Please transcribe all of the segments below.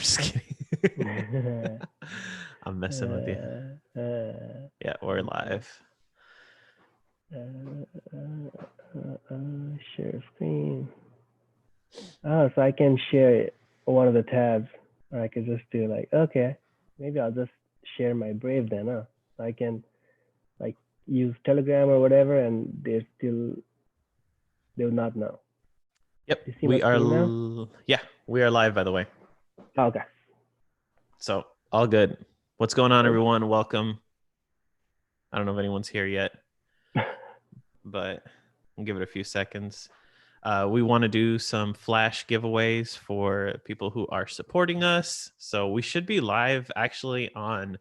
just kidding. I'm messing with you. Yeah, we're live. Share screen. Oh, so I can share one of the tabs, or I could just do like, okay, maybe I'll just share my Brave then, huh? So I can like use Telegram or whatever, and they will not know. Yep, You see my screen now? Yeah, we are live, by the way. Oh, okay. So all good. What's going on, everyone? Welcome. I don't know if anyone's here yet, but I'll give it a few seconds. We want to do some flash giveaways for people who are supporting us. So we should be live actually on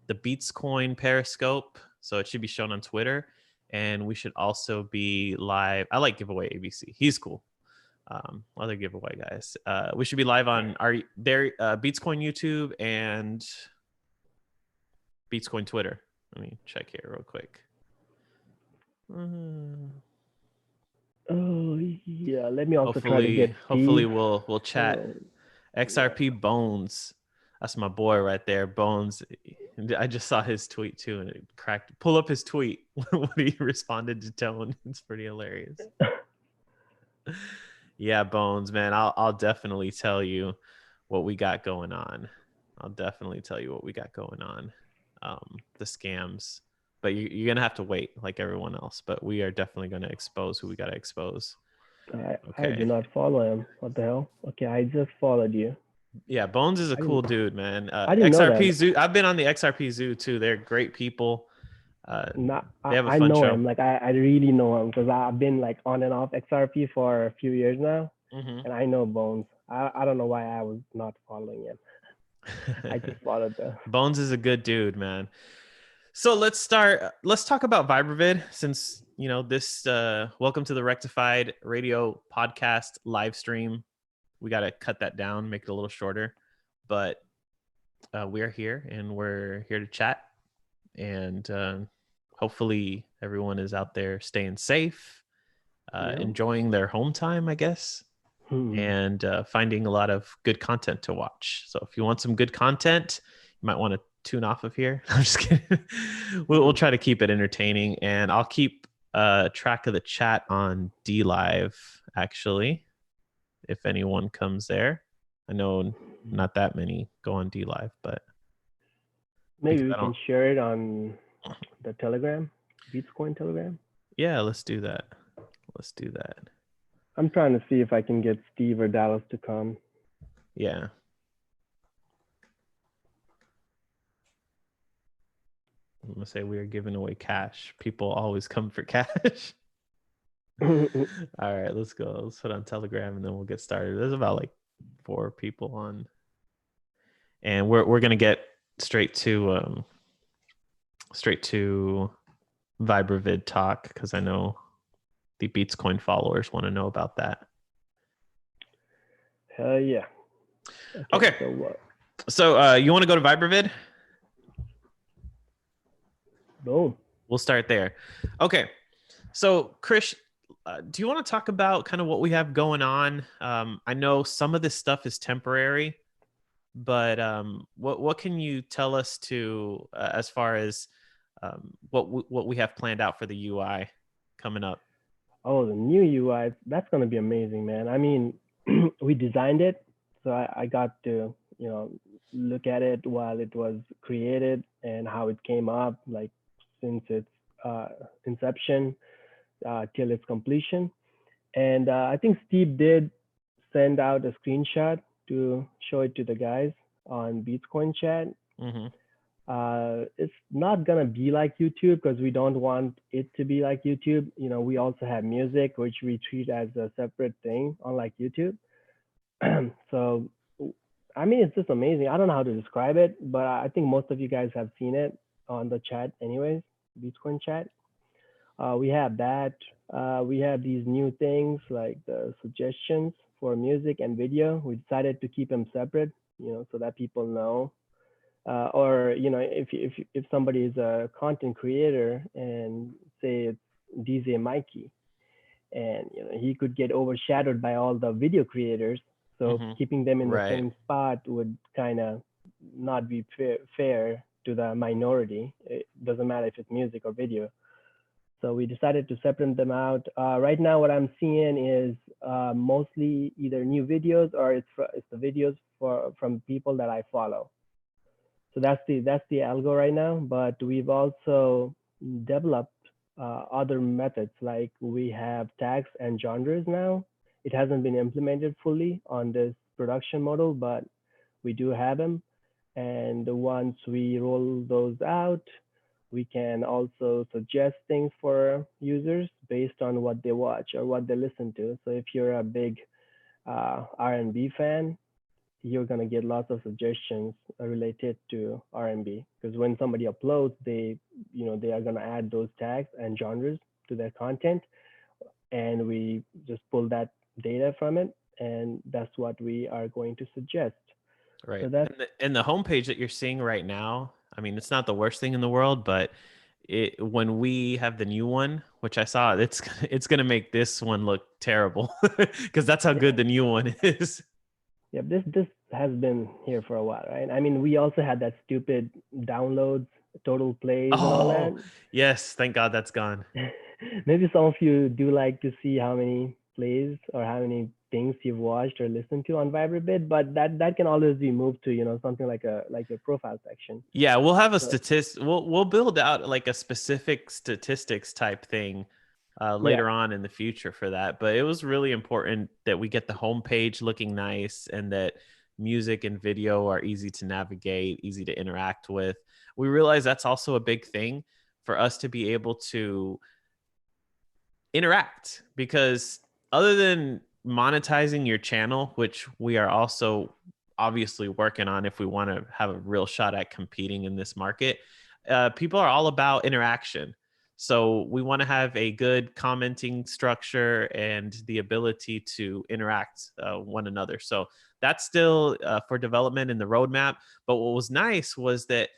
the Beatscoin Periscope. So it should be shown on Twitter. And we should also be live. I like Giveaway ABC. He's cool. Other giveaway guys. We should be live on their Beatscoin YouTube and Beatscoin Twitter. Let me check here real quick. Oh yeah, let me also try to get Steve. Hopefully we'll chat. XRP Bones, that's my boy right there. Bones, I just saw his tweet too, and it cracked. Pull up his tweet when he responded to Tone. It's pretty hilarious. Yeah, Bones, man, I'll definitely tell you what we got going on. The scams. But you're going to have to wait like everyone else. But we are definitely going to expose who we got to expose. I do not follow him. What the hell? Okay, I just followed you. Yeah, Bones is a cool dude, man. I didn't know that. Zoo. I've been on the XRP Zoo too. They're great people. They have a I fun know show. him. Like I really know him because I've been like on and off XRP for a few years now, and I know Bones. I don't know why I was not following him. I just followed the Bones is a good dude, man. So let's start. Let's talk about Vibravid, since this. Welcome to the Rectified Radio podcast live stream. We got to cut that down, make it a little shorter, but we are here and we're here to chat, and hopefully everyone is out there staying safe, enjoying their home time, I guess, and finding a lot of good content to watch. So if you want some good content, you might want to tune off of here. I'm just kidding. We'll try to keep it entertaining, and I'll keep track of the chat on DLive, actually, if anyone comes there. I know not that many go on DLive, but maybe we can share it on the Telegram, Beatscoin Telegram. Yeah, let's do that. I'm trying to see if I can get Steve or Dallas to come. Yeah. I'm going to say we are giving away cash. People always come for cash. All right, let's go. Let's put on Telegram and then we'll get started. There's about like 4 people on. And we're going to get straight to Vibravid talk, because I know the Beatscoin followers want to know about that. Hell yeah. Okay. So you want to go to Vibravid? Boom. We'll start there. Okay. So Krish, do you want to talk about kind of what we have going on? I know some of this stuff is temporary, but what can you tell us to as far as what we have planned out for the UI coming up? Oh, the new UI, that's going to be amazing, man. I mean, we designed it, so I got to, look at it while it was created and how it came up, like since its inception till its completion. And I think Steve did send out a screenshot to show it to the guys on Beatscoin chat. It's not gonna be like YouTube because we don't want it to be like YouTube. We also have music, which we treat as a separate thing, unlike YouTube. So, I mean, it's just amazing. I don't know how to describe it, but I think most of you guys have seen it on the chat anyways, Beatscoin chat. We have that. We have these new things like the suggestions for music and video. We decided to keep them separate, so that people know. Or if somebody is a content creator and say it's DJ Mikey, and he could get overshadowed by all the video creators. So Mm-hmm. keeping them in the Right. same spot would kind of not be fair to the minority. It doesn't matter if it's music or video. So we decided to separate them out. Right now, what I'm seeing is mostly either new videos or it's the videos from people that I follow. So that's the algo right now. But we've also developed other methods, like we have tags and genres now. It hasn't been implemented fully on this production model, but we do have them. And once we roll those out, we can also suggest things for users based on what they watch or what they listen to. So if you're a big R&B fan, you're gonna get lots of suggestions related to R&B, because when somebody uploads, they are gonna add those tags and genres to their content, and we just pull that data from it, and that's what we are going to suggest. Right. So that's And the homepage that you're seeing right now, I mean, it's not the worst thing in the world, but when we have the new one, which I saw, it's gonna make this one look terrible because that's how good yeah, the new one is. yeah. This has been here for a while, right? I mean, we also had that stupid downloads, total plays, and all that. Oh, yes. Thank God that's gone. Maybe some of you do like to see how many plays or how many things you've watched or listened to on Vibrabit, but that can always be moved to something like a profile section. Yeah, we'll have a So statistic. We'll build out like a specific statistics type thing yeah, later on in the future for that. But it was really important that we get the homepage looking nice and that music and video are easy to navigate, easy to interact with. We realize that's also a big thing for us to be able to interact, because other than monetizing your channel, which we are also obviously working on if we want to have a real shot at competing in this market, people are all about interaction. So we want to have a good commenting structure and the ability to interact one another. So that's still for development in the roadmap. But what was nice was that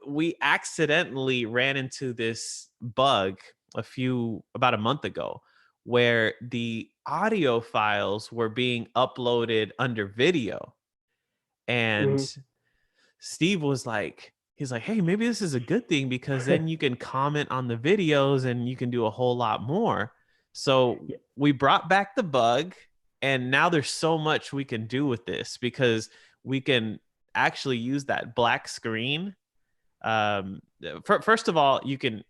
we accidentally ran into this bug about a month ago, where the audio files were being uploaded under video. And hmm Steve he's like, hey, maybe this is a good thing because then you can comment on the videos and you can do a whole lot more. So yeah, we brought back the bug, and now there's so much we can do with this, because we can actually use that black screen. First of all, you can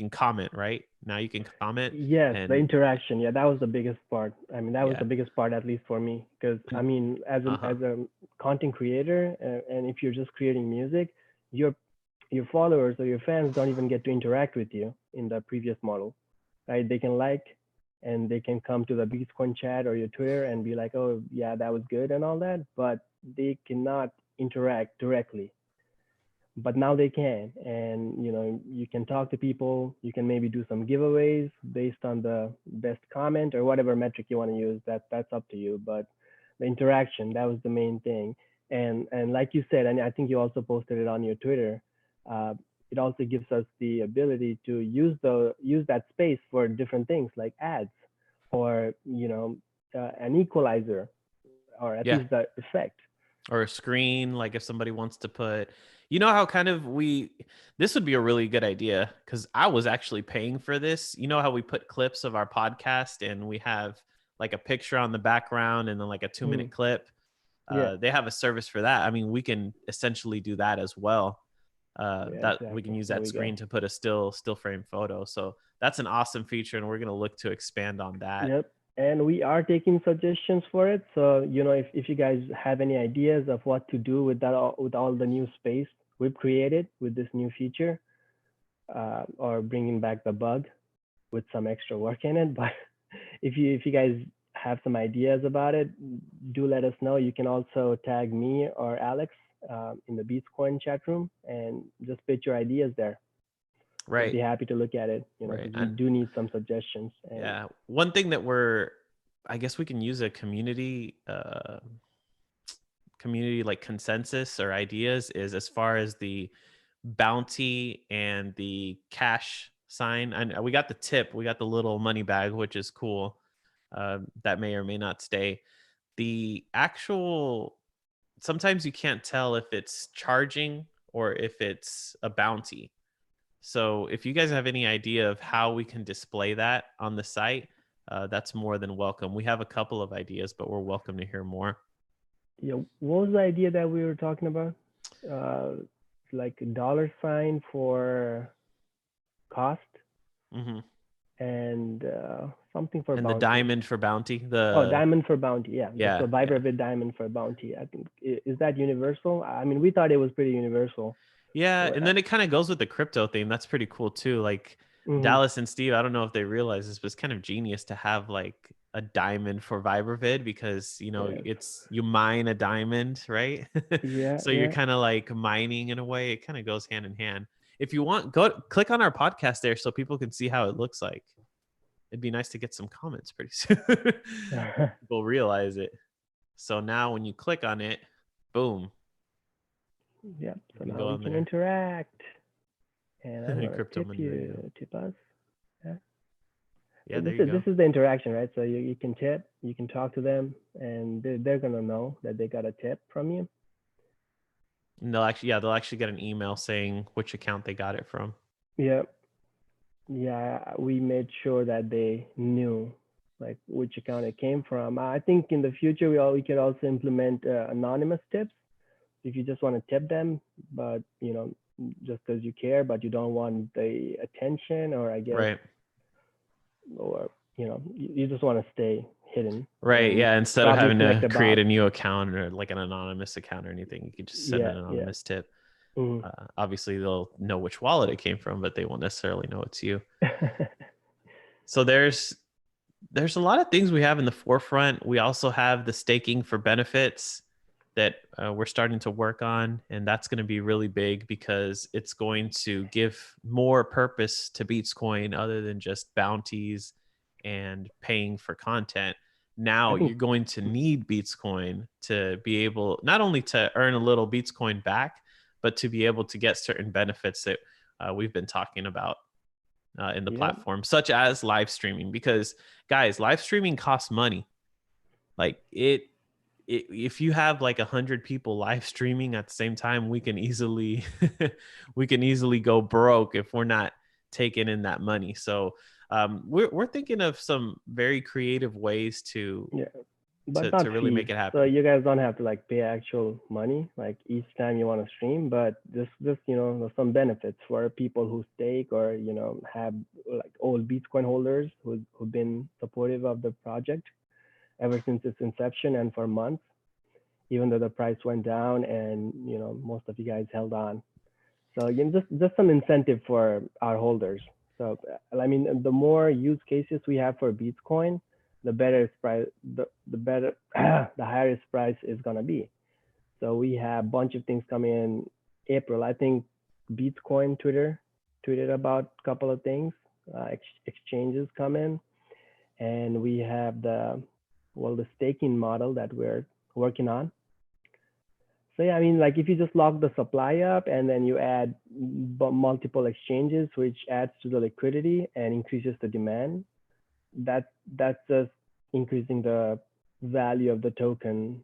comment right now. You can comment. yes, the And interaction. Yeah, that was the biggest part. I mean, that was yeah. the biggest part, at least for me, because I mean, Uh-huh. as a content creator, and if you're just creating music, your your followers or your fans don't even get to interact with you in the previous model, right? They can like, and they can come to the Bitcoin chat or your Twitter and be like, oh yeah, that was good and all that, but they cannot interact directly. But now they can, and you can talk to people. You can maybe do some giveaways based on the best comment or whatever metric you want to use. That's up to you. But the interaction, that was the main thing. And like you said, and I think you also posted it on your Twitter, uh, it also gives us the ability to use that space for different things like ads, or an equalizer, or at Yeah. least the effect. Or a screen, like if somebody wants to put, how kind of this would be a really good idea, because I was actually paying for this. You know how we put clips of our podcast and we have like a picture on the background and then like a 2 minute Mhm. clip. Yeah, They have a service for that. I mean, we can essentially do that as well. yeah, That we can exactly. use There that we go. screen to put a still frame photo. So that's an awesome feature, and we're going to look to expand on that. Yep. And we are taking suggestions for it. So, if you guys have any ideas of what to do with with all the new space we've created with this new feature, or bringing back the bug with some extra work in it. But if you guys have some ideas about it, do let us know. You can also tag me or Alex in the Beatscoin chat room and just pitch your ideas there. We'd Right. be happy to look at it, Right. because we And do need some suggestions. And yeah, one thing that I guess we can use a community like consensus or ideas is as far as the bounty and the cash sign. And we got the tip, we got the little money bag, which is cool. That may or may not stay. the actual, sometimes you can't tell if it's charging or if it's a bounty. So if you guys have any idea of how we can display that on the site, that's more than welcome. We have a couple of ideas, but we're welcome to hear more. Yeah, what was the idea that we were talking about? Uh, like a dollar sign for cost Hmm. and something for And the bounty. diamond for bounty, Oh, the diamond for bounty. Yeah, so yeah, Viber yeah. with diamond for bounty. I think is that universal? I mean, we thought it was pretty universal. Yeah, But, and then it kind of goes with the crypto theme. That's pretty cool too. Like mhm, Dallas and Steve, I don't know if they realize this, but it's kind of genius to have like a diamond for ViberVid because yes. it's you mine a diamond, right? Yeah, So you're yeah. kind of like mining in a way. It kind of goes hand in hand. If you want, go click on our podcast there so people can see how it looks like. It'd be nice to get some comments pretty soon. People realize it. So now when you click on it, boom, Yep. you So can now go we on can there. interact, and I'm gonna Crypto Money Radio. tip us. Yeah. So Yeah, there you this go. is the interaction, right? So you can tip, you can talk to them, and they're gonna know that they got a tip from you. And they'll actually get an email saying which account they got it from. Yeah, yeah. We made sure that they knew like which account it came from. I think in the future we could also implement anonymous tips if you just want to tip them, but just because you care, but you don't want the attention, or I guess, Right. or you just want to stay hidden, Right. and Yeah. Instead of probably having select to a create bot. a new account or like an anonymous account or anything, you could just send Yeah, an yeah. anonymous tip. Mhm. Obviously, they'll know which wallet it came from, but they won't necessarily know it's you. So there's a lot of things we have in the forefront. We also have the staking for benefits that we're starting to work on, and that's going to be really big because it's going to give more purpose to Beatscoin other than just bounties and paying for content. I Now think you're going to need Beatscoin to be able not only to earn a little Beatscoin back, but to be able to get certain benefits that we've been talking about in the yeah. platform, such as live streaming. Because guys, live streaming costs money. Like if you have like 100 people live streaming at the same time, we can easily we can easily go broke if we're not taking in that money. So we're thinking of some very creative ways Yeah, but to not really fees. make it So happen. you guys don't have to like pay actual money like each time you want to stream, but just some benefits for people who stake, or have like old Bitcoin holders who've been supportive of the project ever since its inception and for months, even though the price went down, and most of you guys held on. So just some incentive for our holders. So I mean, the more use cases we have for Bitcoin, the better its price, the better the higher its price is gonna be. So we have a bunch of things coming in April. I think Bitcoin Twitter tweeted about a couple of things. Exchanges come in, and we have the staking model that we're working on. So yeah, I mean, like if you just lock the supply up and then you add multiple exchanges, which adds to the liquidity and increases the demand, that's just increasing the value of the token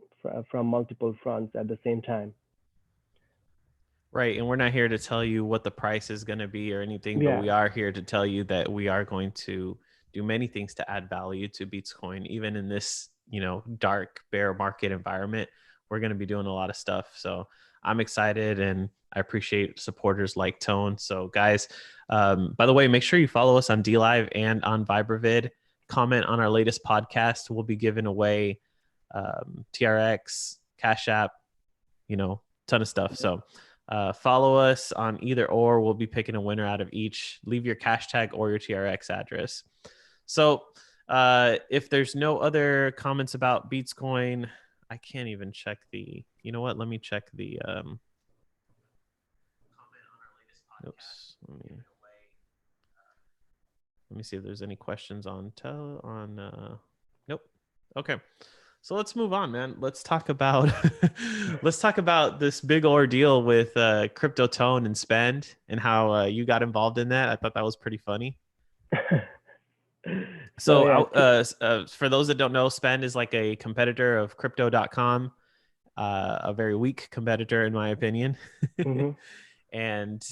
from multiple fronts at the same time. Right. And we're not here to tell you what the price is going to be or anything, but Yeah, we are here to tell you that we are going to do many things to add value to Bitcoin, even in this, dark bear market environment. We're going to be doing a lot of stuff. So I'm excited and I appreciate supporters like Tone. So, guys, by the way, make sure you follow us on DLive and on ViberVid. Comment on our latest podcast. We'll be giving away TRX, Cash App, ton of stuff. So, follow us on either or. We'll be picking a winner out of each. Leave your cash tag or your TRX address. So if there's no other comments about Beatscoin, I can't even check the. You know what? Let me check the. Oops. Let me see if there's any questions on Nope. Okay. So let's move on, man. Let's talk about let's talk about this big ordeal with Crypto Tone and Spend and how you got involved in that. I thought that was pretty funny. So So, yeah, for those that don't know, Spend is like a competitor of Crypto.com, a very weak competitor in my opinion. mm-hmm. And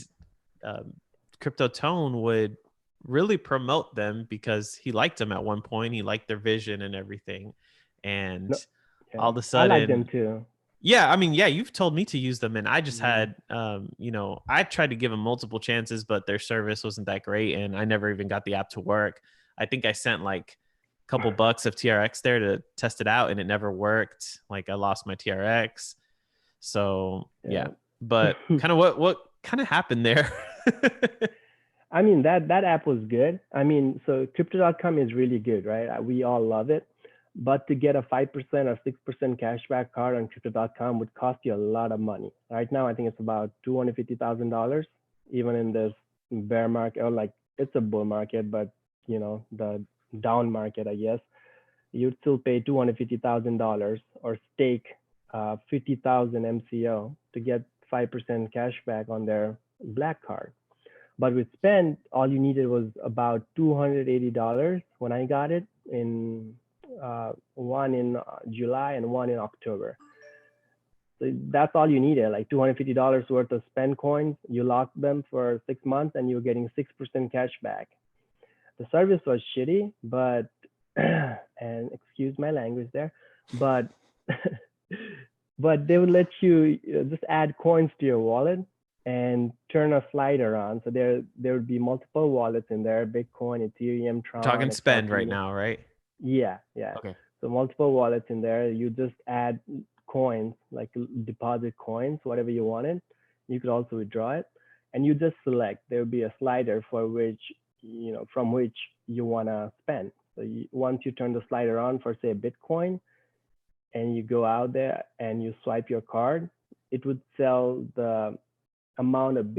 um, Crypto Tone would really promote them because he liked them at one point. He liked their vision and everything. And No, all yeah, of a I like them sudden, too. yeah, I mean, yeah, you've told me to use them, and I just Yeah. had, I tried to give them multiple chances, but their service wasn't that great, and I never even got the app to work. I think I sent like a couple bucks of TRX there to test it out, and it never worked. Like I lost my TRX, so yeah. But Yeah. kind of what kind of happened there? I mean that app was good. I mean, so crypto.com is really good, right? We all love it. But to get a 5% or 6% cashback card on crypto.com would cost you a lot of money. Right now, I think it's about $250,000, even in this bear market, or like it's a bull market, but the down market, I guess, you'd still pay $250,000 or stake 50,000 MCO to get 5% cashback on their black card. But with Spend, all you needed was about $280 when I got it, in one in July and one in October. So that's all you needed, like $250 worth of Spend coins. You locked them for 6 months and you were getting 6% cash back. The service was shitty, but and excuse my language there, but but they would let you just add coins to your wallet and turn a slider on. So there would be multiple wallets in there: Bitcoin, Ethereum, We're talking Tron, Spend right XRP. now, right? Yeah, yeah. Okay. So multiple wallets in there. You just add coins, like deposit coins, whatever you wanted. You could also withdraw it, and you just select. There would be a slider for which from which you wanna spend. So once you turn the slider on for say Bitcoin, and you go out there and you swipe your card, it would sell the amount of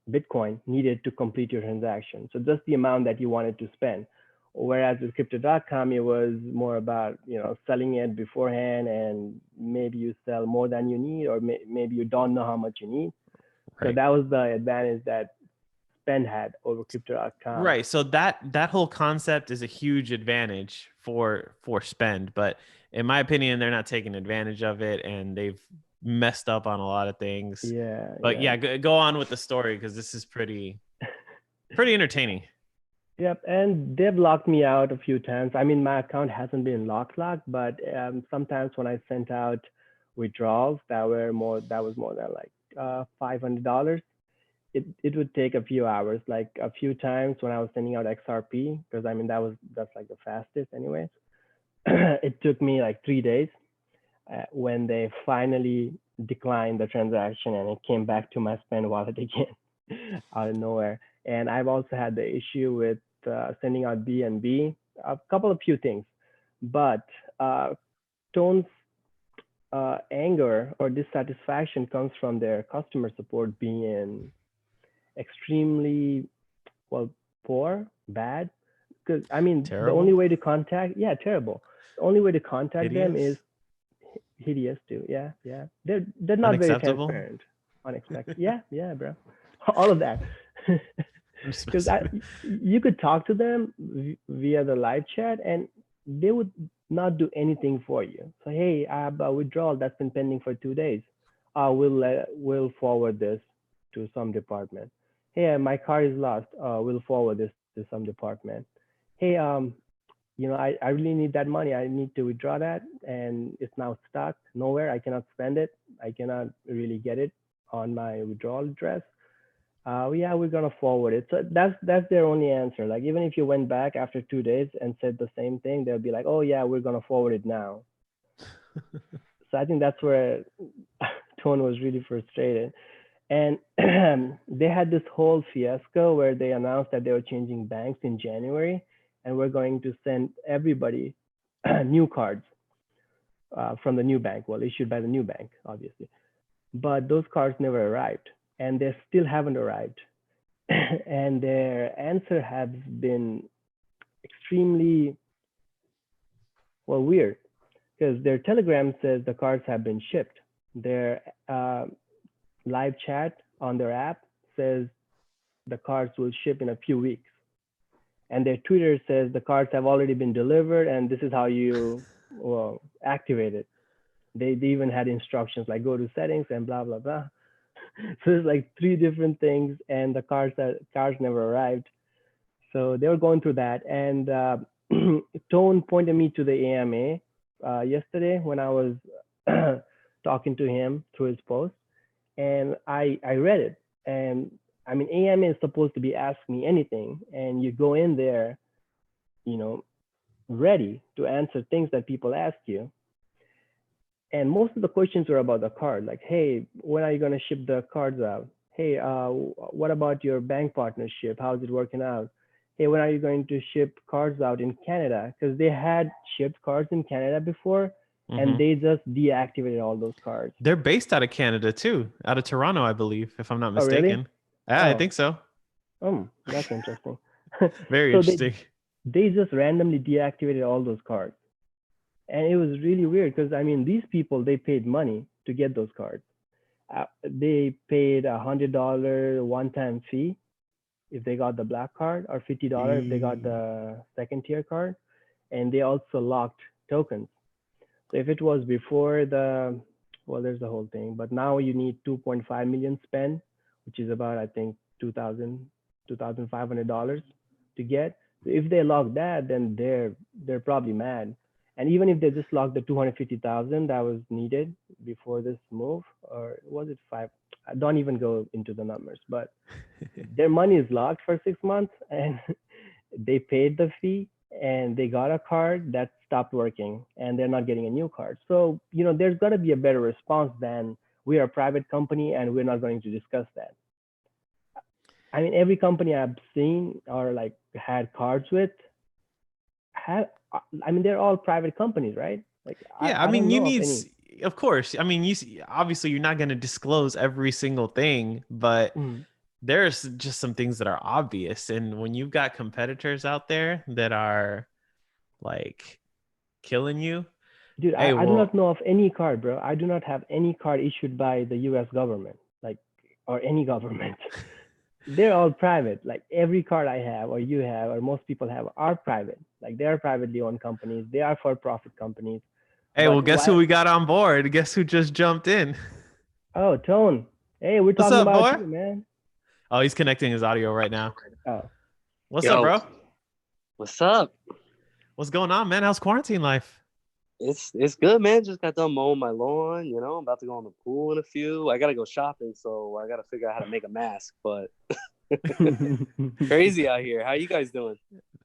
Bitcoin needed to complete your transaction. So just the amount that you wanted to spend. Whereas with crypto.com, it was more about, selling it beforehand, and maybe you sell more than you need, or maybe you don't know how much you need. So Right. that was the advantage that Spend had over crypto.com. Right. So that whole concept is a huge advantage for Spend, but in my opinion, they're not taking advantage of it, and they've messed up on a lot of things. Yeah, But yeah. yeah, go on with the story because this is pretty entertaining. Yep, and they've locked me out a few times. I mean, my account hasn't been locked, but sometimes when I sent out withdrawals that was more than like $500, it would take a few hours. Like a few times when I was sending out XRP, because I mean that's like the fastest, anyways. It took me like 3 days when they finally declined the transaction, and it came back to my Spend wallet again out of nowhere. And I've also had the issue with sending out BNB, a couple of few things, but Tone's anger or dissatisfaction comes from their customer support being extremely, well, poor, bad. Because I mean, the only Terrible, way to contact, yeah, terrible. The only way to contact them is hideous, hideous too. Yeah, yeah. They're not very unacceptable. transparent, unexpected. Yeah, yeah, bro. All of that. Because you could talk to them via the live chat, and they would not do anything for you. So hey, I have a withdrawal that's been pending for 2 days. We'll forward this to some department. Hey, my car is lost. We'll forward this to some department. Hey, I really need that money. I need to withdraw that, and it's now stuck nowhere. I cannot spend it. I cannot really get it on my withdrawal address. Yeah, we're gonna forward it. So that's their only answer. Like even if you went back after 2 days and said the same thing, they'll be like, "Oh yeah, we're gonna forward it now." So I think that's where Tone was really frustrated. And they had this whole fiasco where they announced that they were changing banks in January, and we're going to send everybody new cards from the new bank, well, issued by the new bank, obviously. But those cards never arrived, and they still haven't arrived. And their answer has been extremely, well, weird, because their telegram says the cards have been shipped. Their live chat on their app says the cards will ship in a few weeks. and their Twitter says the cards have already been delivered, and this is how you, well, activate it. They even had instructions like go to settings and blah blah blah. So it's like three different things, and the cars never arrived. So they were going through that, and Tone pointed me to the AMA yesterday when I was talking to him through his post, and I read it, and I mean AMA is supposed to be ask me anything, and you go in there, you know, ready to answer things that people ask you. And most of the questions were about the card, like, hey, when are you going to ship the cards out? Hey, what about your bank partnership? How's it working out? Hey, when are you going to ship cards out in Canada? Because they had shipped cards in Canada before, and they just deactivated all those cards. They're based out of Canada too, out of Toronto, I believe, if I'm not Oh, really? mistaken. Yeah, I think so. That's interesting. Very So interesting. they just randomly deactivated all those cards. And it was really weird because I mean, these people, they paid money to get those cards. They paid $100 one-time fee if they got the black card, or $50 if they got the second tier card, and they also locked tokens. So if it was before the, well, there's the whole thing, but now you need 2.5 million spend, which is about, I think, $2,500 to get. So if they lock that, then they're probably mad. And even if they just lock the 250,000 that was needed before this move, or was it five? I don't even go into the numbers, but their money is locked for 6 months, and they paid the fee, and they got a card that stopped working, and they're not getting a new card. So, you know, there's got to be a better response than we are a private company and we're not going to discuss that. I mean, every company I've seen or like had cards with have, I mean, they're all private companies, right? Like, Yeah, I I mean, don't you know of need, any. of course. I mean, obviously you're not going to disclose every single thing, but Mm. there's just some things that are obvious. And when you've got competitors out there that are like killing you, Dude, hey, I do not well, know of any card, bro. I do not have any card issued by the US government, like, or any government. They're all private. Like every card I have, or you have, or most people have, are private. Like they are privately owned companies. They are for profit companies. hey, well, But guess who why? we got on board? Guess who just jumped in? Oh, Tone. Hey, we're What's talking up, about boy? you, man. Oh, he's connecting his audio right now. Oh, What's up, Yo, bro? what's up? What's going on, man? How's quarantine life? It's good, man. Just got done mowing my lawn. You know, I'm about to go in the pool in a few. I gotta go shopping, so I gotta figure out how to make a mask. But crazy out here. How you guys doing?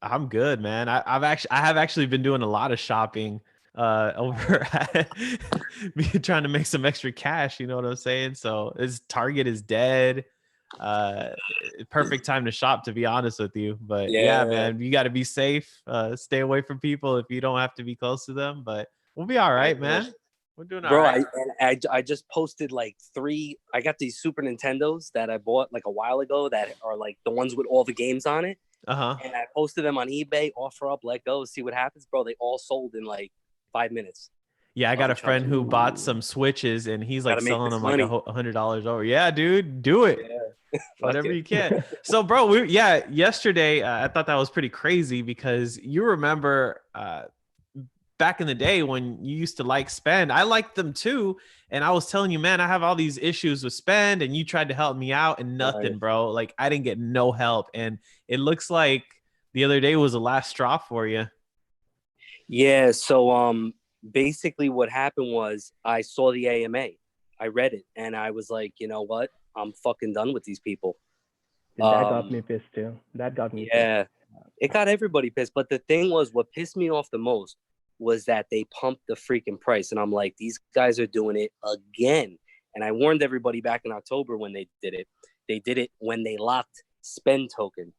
I'm good, man. I have actually been doing a lot of shopping over at trying to make some extra cash, you know what I'm saying? So this Target is dead. Uh Perfect time to shop, to be honest with you. But yeah, Yeah, man, you got to be safe. Stay away from people if you don't have to be close to them, but we'll be all right, man. We're doing all bro. right. I just posted like three. I got these Super Nintendos that I bought like a while ago that are like the ones with all the games on it. Uh-huh. And I posted them on eBay, offer up, let go, see what happens, bro. They all sold in like 5 minutes. Yeah, I got a friend who bought ooh. some Switches and he's like Gotta make selling this them like money. $100 over. Yeah, dude, do it. Yeah, fuck Whatever it. you can. So, bro, yesterday I thought that was pretty crazy because you remember back in the day when you used to like Spend, I liked them too. And I was telling you, man, I have all these issues with Spend, and you tried to help me out and Right. nothing, bro. Like I didn't get no help. And it looks like the other day was the last straw for you. Yeah, so basically what happened was I saw the AMA. I read it and I was like, you know what? I'm fucking done with these people. That got me pissed too. That got me pissed. Yeah. It got everybody pissed, but the thing was what pissed me off the most was that they pumped the freaking price and I'm like, these guys are doing it again. And I warned everybody back in October when they did it. They did it when they locked Spend token.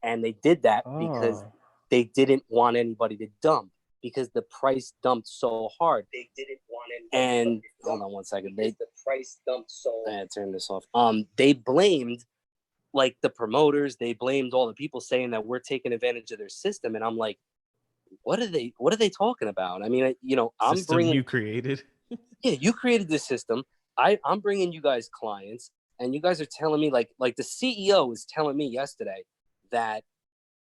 And they did that because Oh, they didn't want anybody to dump because the price dumped so hard. They didn't want anybody. And hold on one second. The price dumped so. I turn this off. They blamed like the promoters. They blamed all the people saying that we're taking advantage of their system. And I'm like, what are they talking about? I mean, you know, I'm System bringing. you created. Yeah, you created this system. I'm bringing you guys clients, and you guys are telling me like the CEO was telling me yesterday that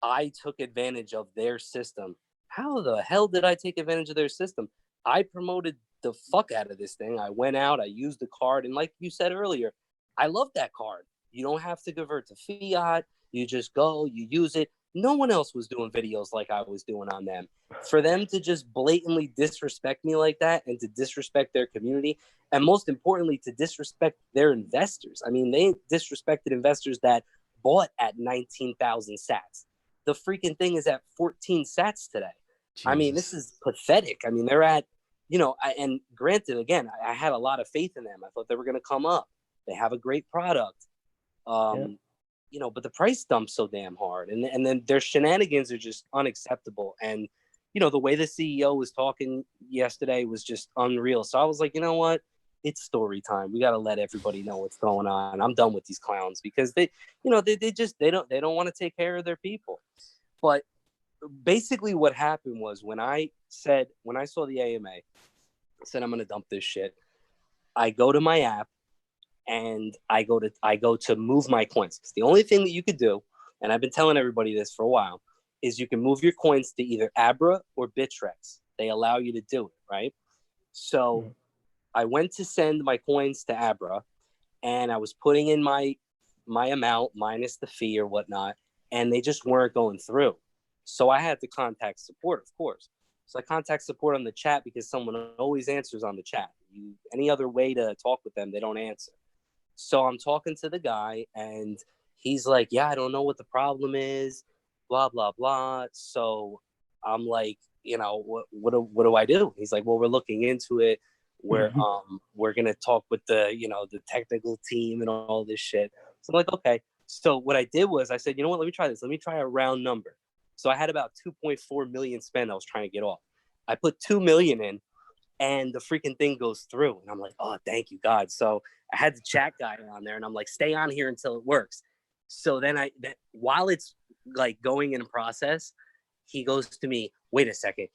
I took advantage of their system. How the hell did I take advantage of their system? I promoted the fuck out of this thing. I went out, I used the card, and like you said earlier, I love that card. You don't have to convert to fiat. You just go, you use it. No one else was doing videos like I was doing on them. For them to just blatantly disrespect me like that and to disrespect their community, and most importantly, to disrespect their investors. I mean, they disrespected investors that bought at 19,000 sats. The freaking thing is at 14 sats today. Jesus. I mean, this is pathetic. I mean, they're at, and granted, again, I had a lot of faith in them. I thought they were going to come up. They have a great product. But the price dumped so damn hard. And then their shenanigans are just unacceptable. And, the way the CEO was talking yesterday was just unreal. So I was like, you know what? It's story time. We got to let everybody know what's going on. I'm done with these clowns because they don't want to take care of their people. But basically what happened was when I saw the AMA, I said, I'm going to dump this shit. I go to my app and I go to move my coins. It's the only thing that you could do. And I've been telling everybody this for a while is you can move your coins to either Abra or Bittrex. They allow you to do it. Right. So I went to send my coins to Abra and I was putting in my amount minus the fee or whatnot, and they just weren't going through. So I had to contact support, of course. So I contact support on the chat because someone always answers on the chat. Any other way to talk with them, they don't answer. So I'm talking to the guy and he's like, yeah, I don't know what the problem is, blah, blah, blah. So I'm like, what do I do? He's like, well, we're looking into it. We're gonna talk with the technical team and all this shit. So I'm like, okay. So what I did was I said, you know what? Let me try this. Let me try a round number. So I had about 2.4 million spent. I was trying to get off. I put 2 million in, and the freaking thing goes through. And I'm like, oh, thank you, God. So I had the chat guy on there, and I'm like, stay on here until it works. So then while it's like going in process, he goes to me, wait a second,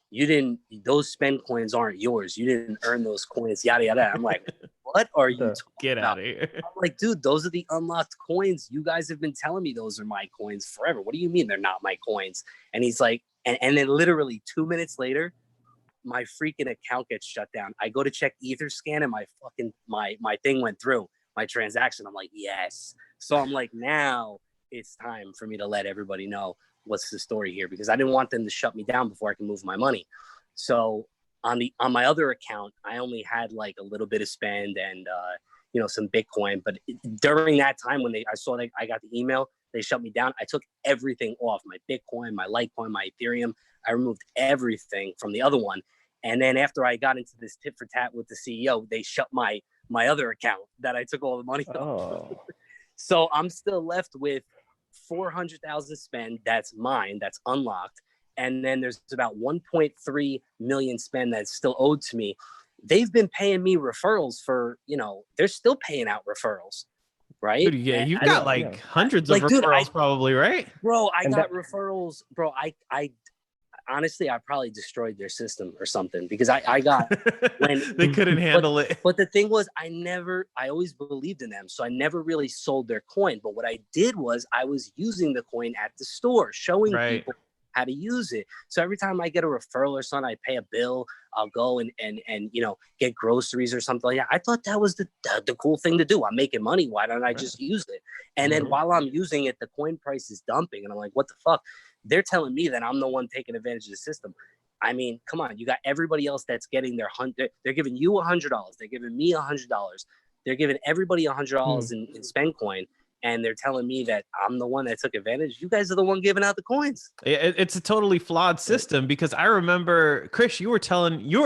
those spend coins aren't yours. You didn't earn those coins, yada, yada. I'm like, what are you talking Get about? out of here. I'm like, dude, those are the unlocked coins. You guys have been telling me those are my coins forever. What do you mean they're not my coins? And he's like, and then literally 2 minutes later, my freaking account gets shut down. I go to check Etherscan and my thing went through, my transaction. I'm like, yes. So I'm like, now it's time for me to let everybody know what's the story here, because I didn't want them to shut me down before I can move my money. So on my other account, I only had like a little bit of spend and some Bitcoin. But during that time when I saw that I got the email, they shut me down. I took everything off, my Bitcoin, my Litecoin, my Ethereum. I removed everything from the other one. And then after I got into this tit for tat with the CEO, they shut my other account that I took all the money off. So I'm still left with 400,000 spend. That's mine. That's unlocked. And then there's about 1.3 million spend that's still owed to me. They've been paying me referrals for, they're still paying out referrals. Right? Dude, yeah, you've got hundreds of referrals probably, right? Bro, I got referrals. Bro, I honestly, I probably destroyed their system or something because I got when they couldn't handle it. But the thing was, I always believed in them. So I never really sold their coin. But what I did was I was using the coin at the store, showing people how to use it. So every time I get a referral or something, I pay a bill, I'll go and get groceries or something like that. I thought that was the cool thing to do. I'm making money. Why don't I just use it? And then while I'm using it, the coin price is dumping. And I'm like, what the fuck? They're telling me that I'm the one taking advantage of the system. I mean, come on, you got everybody else that's getting their they're giving you $100. They're giving me $100. They're giving everybody $100 in spend coin. And they're telling me that I'm the one that took advantage. You guys are the one giving out the coins. It's a totally flawed system because I remember, Chris, you were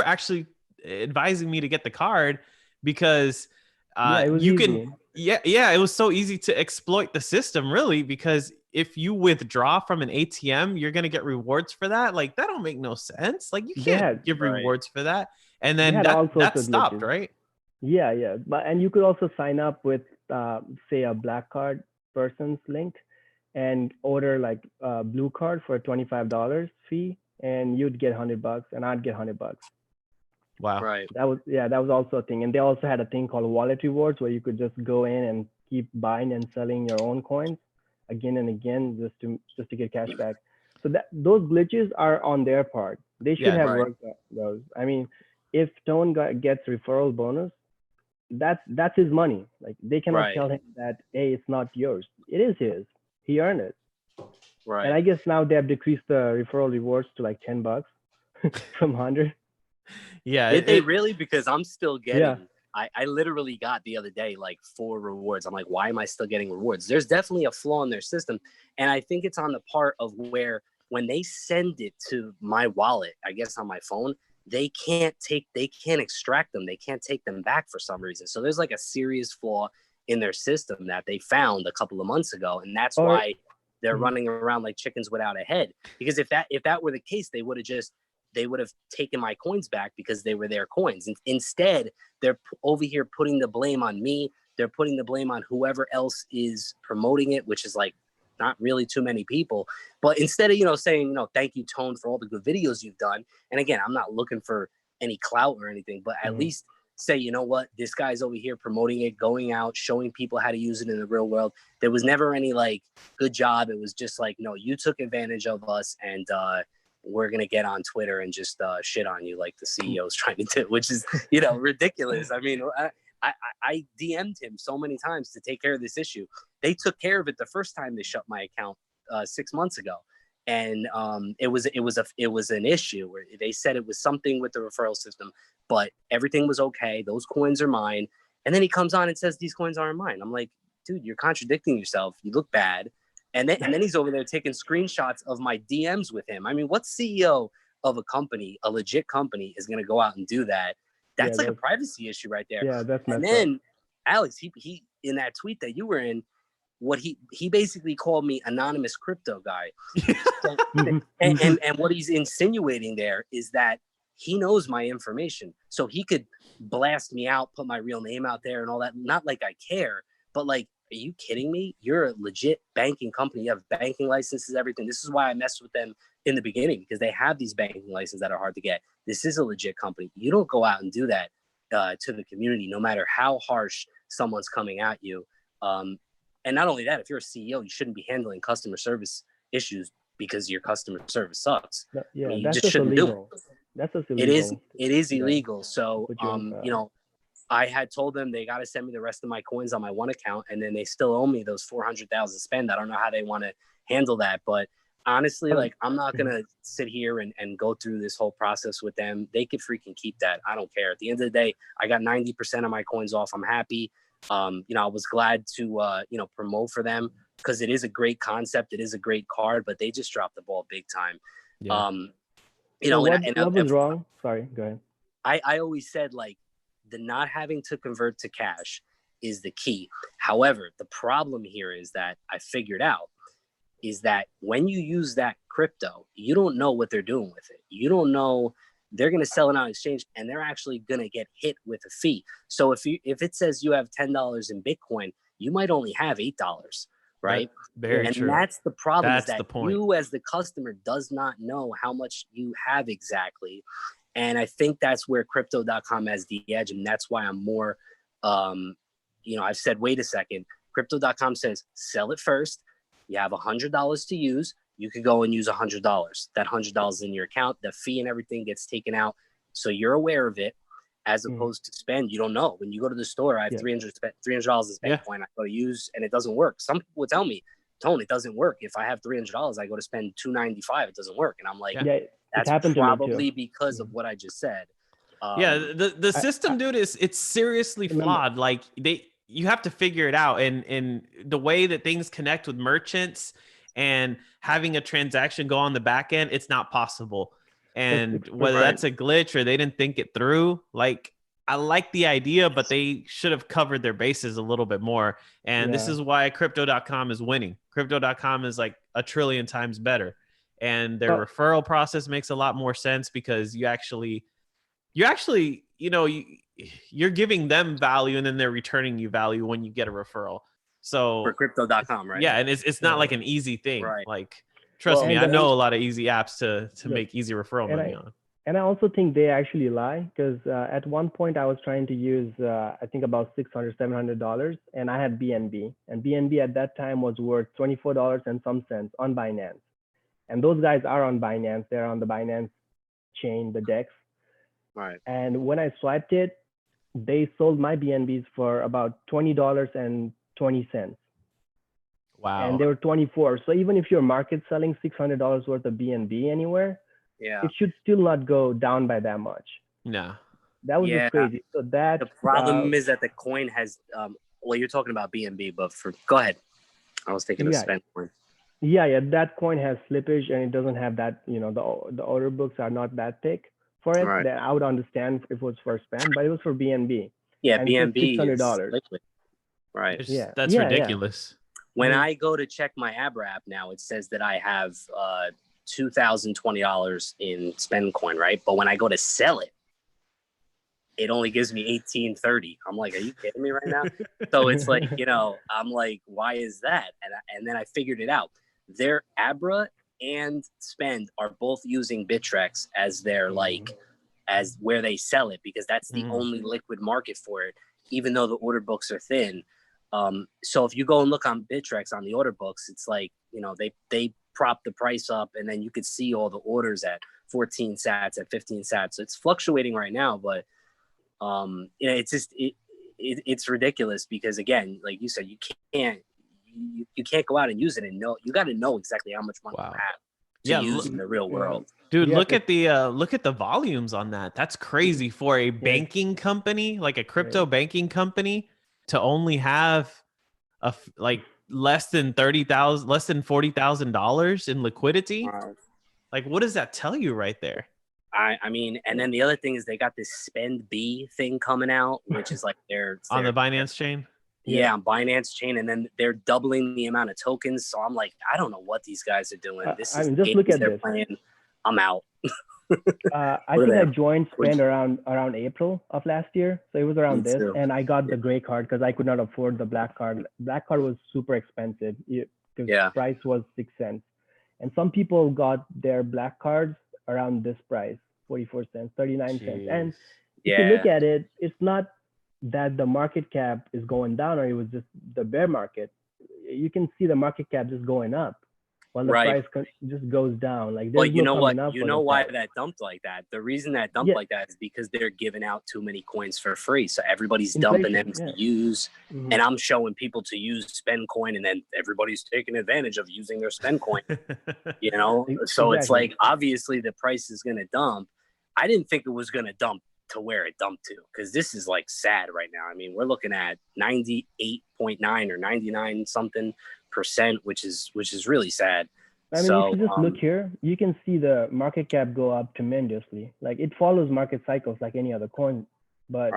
actually advising me to get the card because it was easy. it was so easy to exploit the system, really, because if you withdraw from an ATM, you're going to get rewards for that. Like, that don't make no sense. Like, you can't give rewards for that. And then that stopped, right? Yeah. And you could also sign up with, say, a black card person's link and order like a blue card for a $25 fee, and you'd get $100 and I'd get $100. Wow. Right. That was also a thing. And they also had a thing called wallet rewards where you could just go in and keep buying and selling your own coins again and again just to get cash back. So that those glitches are on their part. They should Yeah. have Right. worked on those. I mean, if Tone gets referral bonus, that's his money. Like they cannot Right. tell him that, hey, it's not yours. It is his. He earned it. And I Right. guess now they have decreased the referral rewards to like $10 from 100. Yeah. Did they really? Because I'm still Yeah. getting. I literally got the other day like 4 rewards. I'm like, why am I still getting rewards? There's definitely a flaw in their system, and I think it's on the part of where when they send it to my wallet, I guess on my phone, they can't extract them. They can't take them back for some reason. So there's like a serious flaw in their system that they found a couple of months ago, and that's Or why they're running around like chickens without a head. Because if that were the case, they would have taken my coins back because they were their coins. And instead, they're over here putting the blame on me. They're putting the blame on whoever else is promoting it, which is like not really too many people. But instead of, saying, thank you, Tone, for all the good videos you've done. And again, I'm not looking for any clout or anything, but at least say, you know what, this guy's over here promoting it, going out, showing people how to use it in the real world. There was never any like, good job. It was just like, no, you took advantage of us, and we're going to get on Twitter and just shit on you like the CEO is trying to do, which is, ridiculous. I mean, I DM'd him so many times to take care of this issue. They took care of it the first time they shut my account 6 months ago. And it was an issue where they said it was something with the referral system, but everything was okay. Those coins are mine. And then he comes on and says, these coins aren't mine. I'm like, dude, you're contradicting yourself. You look bad. And then he's over there taking screenshots of my DMs with him. I mean, what CEO of a company, a legit company, is going to go out and do that? That's like a privacy issue right there. Yeah, that's messed and then up. Alex, he in that tweet that you were in, what he basically called me anonymous crypto guy. So, and what he's insinuating there is that he knows my information, so he could blast me out, put my real name out there and all that. Not like I care, but like, are you kidding me? You're a legit banking company. You have banking licenses, everything. This is why I messed with them in the beginning, because they have these banking licenses that are hard to get. This is a legit company. You don't go out and do that to the community, no matter how harsh someone's coming at you. And not only that, if you're a CEO, you shouldn't be handling customer service issues because your customer service sucks. Yeah, I mean, you that's just shouldn't illegal. do it. That's just illegal. It is illegal. So, you I had told them they got to send me the rest of my coins on my one account, and then they still owe me those 400,000 spend. I don't know how they want to handle that, but honestly, like, I'm not going to sit here and go through this whole process with them. They could freaking keep that. I don't care. At the end of the day, I got 90% of my coins off. I'm happy. I was glad to, promote for them because it is a great concept. It is a great card, but they just dropped the ball big time. Yeah. So what was wrong? Sorry, go ahead. I always said, like, the not having to convert to cash is the key. However, the problem here is that I figured out is that when you use that crypto, you don't know what they're doing with it. You don't know they're going to sell it on exchange, and they're actually going to get hit with a fee. So if it says you have $10 in Bitcoin, you might only have $8, right? Very and true. that's the problem. That's is that the point. You as the customer does not know how much you have exactly. And I think that's where crypto.com has the edge. And that's why I'm more, I've said, wait a second, crypto.com says, sell it first. You have $100 to use. You could go and use $100. That $100 in your account, the fee and everything gets taken out. So you're aware of it, as opposed to spend. You don't know. When you go to the store, I have $300 in Bitcoin. I go to use, and it doesn't work. Some people would tell me, Tone, it doesn't work. If I have $300, I go to spend $295. It doesn't work. And I'm like, that's probably because of what I just said. The system, dude, it's seriously flawed. Like you have to figure it out. And the way that things connect with merchants and having a transaction go on the back end, it's not possible. And whether that's a glitch or they didn't think it through, like, I like the idea, but they should have covered their bases a little bit more. And this is why crypto.com is winning. Crypto.com is like a trillion times better. And their referral process makes a lot more sense because you're giving them value, and then they're returning you value when you get a referral. So for crypto.com, right? Yeah. And it's not like an easy thing. Right. Like, trust me, I know a lot of easy apps to make easy referral money on. And I also think they actually lie, because at one point I was trying to use, I think about $600, $700, and I had BNB. And BNB at that time was worth $24 and some cents on Binance. and those guys are on Binance. They're on the Binance chain, the DEX. Right. And when I swiped it, they sold my BNBs for about $20.20. Wow. And they were 24. So even if you're market selling $600 worth of BNB anywhere, Yeah. it should still not go down by that much. No. That was just crazy. So that the problem is that the coin has well, you're talking about BNB, but go ahead. I was thinking of spend coin. Yeah, that coin has slippage and it doesn't have that, the order books are not that thick for it. Right. That I would understand if it was for spend, but it was for BNB. Yeah, and BNB $600. is liquid. Right. That's ridiculous. When I go to check my Abra app now, it says that I have $2,020 in spend coin, right? But when I go to sell it, it only gives me $1,830. I'm like, are you kidding me right now? So it's like, I'm like, why is that? And then I figured it out. Their Abra and Spend are both using Bittrex as their as where they sell it, because that's the only liquid market for it, even though the order books are thin. So if you go and look on Bittrex on the order books, it's like, they prop the price up, and then you could see all the orders at 14 sats, at 15 sats. So it's fluctuating right now, but it's just it's ridiculous, because again, like you said, you can't go out and use it and know. You got to know exactly how much money you have to use in the real world. Dude, look at the volumes on that. That's crazy for a banking company, like a crypto banking company, to only have less than $40,000 in liquidity. Like, what does that tell you right there? I mean, and then the other thing is they got this Spend B thing coming out, which is like on the Binance chain. Yeah, on Binance chain, and then they're doubling the amount of tokens. So I'm like, I don't know what these guys are doing. This is just look at they're this. playing. I'm out. I think I joined Spend around April of last year, so it was around this, and I got the gray card because I could not afford the black card. Black card was super expensive because price was 6 cents, and some people got their black cards around this price, 44 cents, 39 cents. And if you look at it, it's not that the market cap is going down or it was just the bear market. You can see the market cap just going up while the price just goes down. Like, well, you know what? You know why that dumped like that? The reason that dumped like that is because they're giving out too many coins for free. So everybody's dumping them to use. And I'm showing people to use spend coin, and then everybody's taking advantage of using their spend coin. So it's like, obviously the price is going to dump. I didn't think it was going to dump to where it dumped to, because this is like sad right now. I mean, we're looking at 98.9 or 99 something %, which is really sad. I mean, if you just look here, you can see the market cap go up tremendously. Like, it follows market cycles like any other coin, but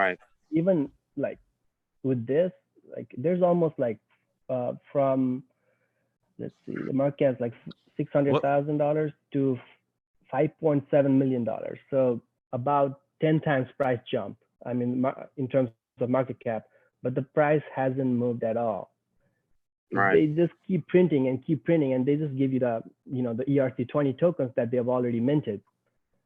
even like with this, like, there's almost like from, let's see, the market cap is like $600,000 to $5.7 million. So about 10 times price jump. I mean, in terms of market cap, but the price hasn't moved at all. They just keep printing, and they just give you the ERC20 tokens that they have already minted.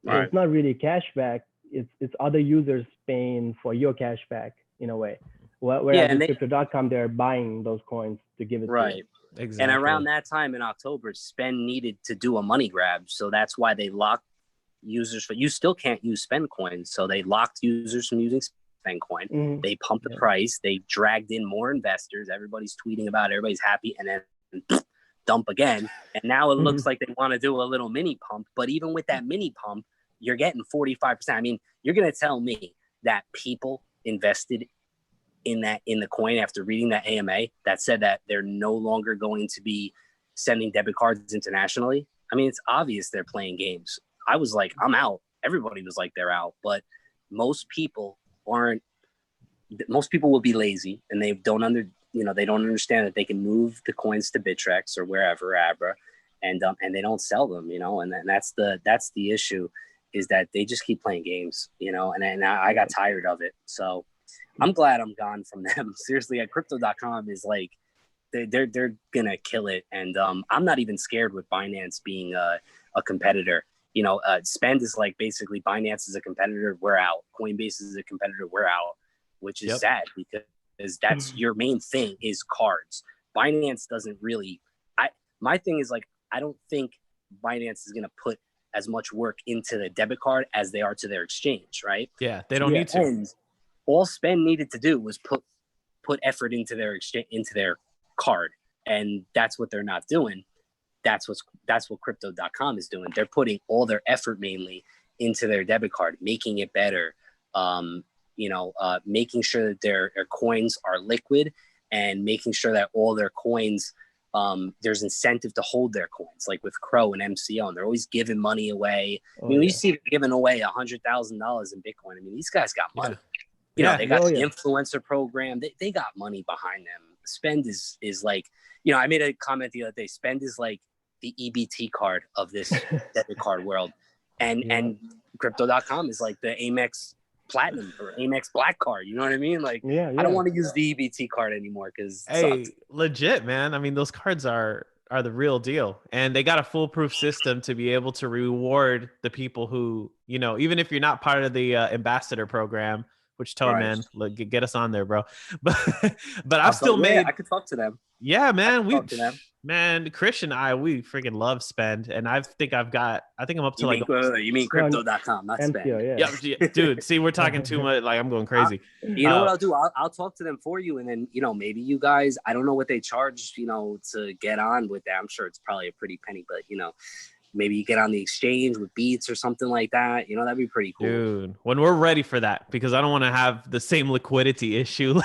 So it's not really cash back. It's other users paying for your cash back in a way. Whereas Crypto.com, they're buying those coins to give it to you. Exactly. And around that time in October, Spend needed to do a money grab. So that's why they locked users. You still can't use Spend coins. So they locked users from using Spend coin. They pumped the price. They dragged in more investors. Everybody's tweeting about it. Everybody's happy. And then dump again. And now it looks like they want to do a little mini pump. But even with that mini pump, you're getting 45%. I mean, you're going to tell me that people invested in the coin after reading that AMA that said that they're no longer going to be sending debit cards internationally? I mean, it's obvious they're playing games. I was like, I'm out. Everybody was like, they're out. But most people aren't. Most people will be lazy, and they don't understand that they can move the coins to Bittrex or wherever, Abra, and they don't sell them, and that's the issue, is that they just keep playing games, and I got tired of it. So I'm glad I'm gone from them. Seriously, at Crypto.com is like, they're gonna kill it, and I'm not even scared with Binance being a competitor. Spend is like, basically, Binance is a competitor, we're out. Coinbase is a competitor, we're out, which is sad, because that's your main thing is cards. Binance doesn't really. My thing is, like, I don't think Binance is going to put as much work into the debit card as they are to their exchange, right? Yeah, they don't need to. And all Spend needed to do was put effort into their exchange, into their card, and that's what they're not doing. That's what Crypto.com is doing. They're putting all their effort mainly into their debit card, making it better. Making sure that their coins are liquid, and making sure that all their coins, there's incentive to hold their coins, like with Crow and MCO, and they're always giving money away. We see them giving away $100,000 in Bitcoin. I mean, these guys got money. They got the influencer program. They got money behind them. Spend is like, I made a comment the other day. Spend is like the EBT card of this debit card world, and Crypto.com is like the Amex Platinum or Amex Black card. You know what I mean? Like, I don't want to use the EBT card anymore because legit, man. I mean, those cards are the real deal, and they got a foolproof system to be able to reward the people who, even if you're not part of the ambassador program, which Tone, man, look, get us on there, bro. But I've still made. I could talk to them. Yeah, man. Man, Chris and I, we freaking love Spend, and I think I'm up to you mean Crypto.com, not Spend. Yeah, dude. See, we're talking too much. Like, I'm going crazy. You know what I'll do? I'll talk to them for you, and then maybe you guys. I don't know what they charge, to get on with that. I'm sure it's probably a pretty penny, but maybe you get on the exchange with Beats or something like that. That'd be pretty cool. Dude, when we're ready for that, because I don't want to have the same liquidity issue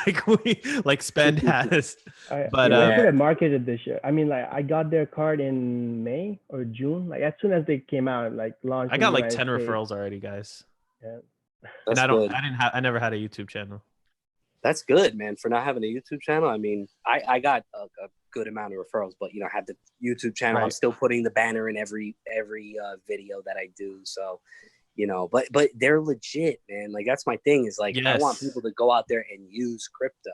like Spend has. We could have marketed this year. I mean, like, I got their card in May or June. Like, as soon as they came out, like, launched. I got like 10 referrals already, guys. Yeah. And I never had a YouTube channel. That's good, man. For not having a YouTube channel. I mean, I got a good amount of referrals, but I have the YouTube channel. Right. I'm still putting the banner in every video that I do. So, but they're legit, man. Like, that's my thing is like, I want people to go out there and use crypto.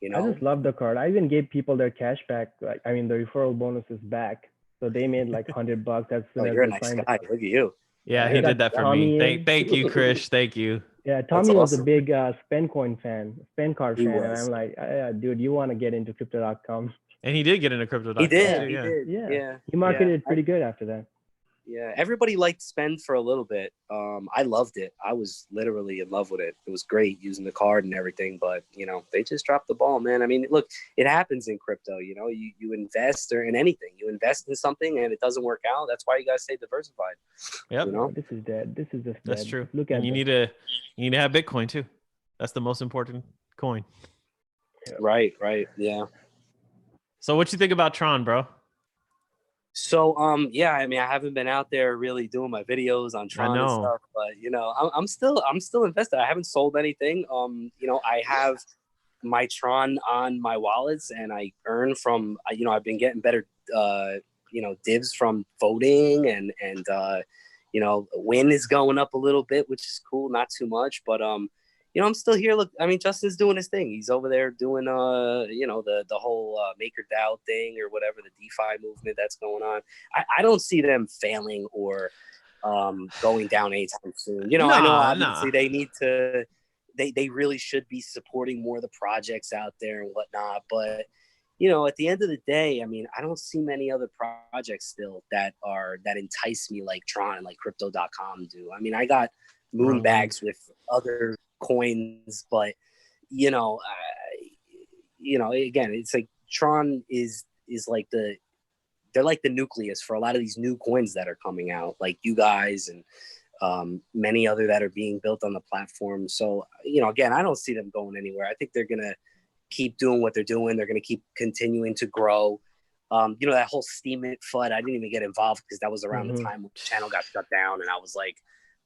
I just love the card. I even gave people their cash back. Like, I mean, the referral bonuses back. So they made like $100 as soon as you're a nice guy. Look at you. Yeah, he did that for me. Thank you, Krish. Thank you. Yeah, Tommy was a big Spend card fan, and I'm like, dude, you want to get into Crypto.com. And he did get into Crypto.com. He did. Yeah. He marketed it pretty good after that. Yeah, everybody liked Spend for a little bit. I loved it. I was literally in love with it. It was great using the card and everything, but they just dropped the ball, man. I mean, look, it happens in crypto. You invest in anything. You invest in something and it doesn't work out. That's why you guys stay diversified. Yep. This is dead. This is just That's dead. true. Look at you need to have Bitcoin too. That's the most important coin. Right. Yeah. So what you think about Tron, bro? So, I mean, I haven't been out there really doing my videos on Tron and stuff, but I'm still invested. I haven't sold anything. I have my Tron on my wallets, and I earn from, I've been getting better, divs from voting, and win is going up a little bit, which is cool, not too much, but I'm still here. Look, I mean, Justin's doing his thing. He's over there doing, the whole MakerDAO thing or whatever, the DeFi movement that's going on. I don't see them failing or going down anytime soon. I know obviously they need to, they really should be supporting more of the projects out there and whatnot. But, at the end of the day, I mean, I don't see many other projects still that entice me like Tron and like Crypto.com do. I mean, I got moon bags with other coins, but again, it's like Tron is like they're like the nucleus for a lot of these new coins that are coming out, like you guys and many other that are being built on the platform. So again, I don't see them going anywhere. I think they're gonna keep doing what they're doing. They're gonna keep continuing to grow. That whole Steam It FUD, I didn't even get involved because that was around the time when the channel got shut down, and I was like,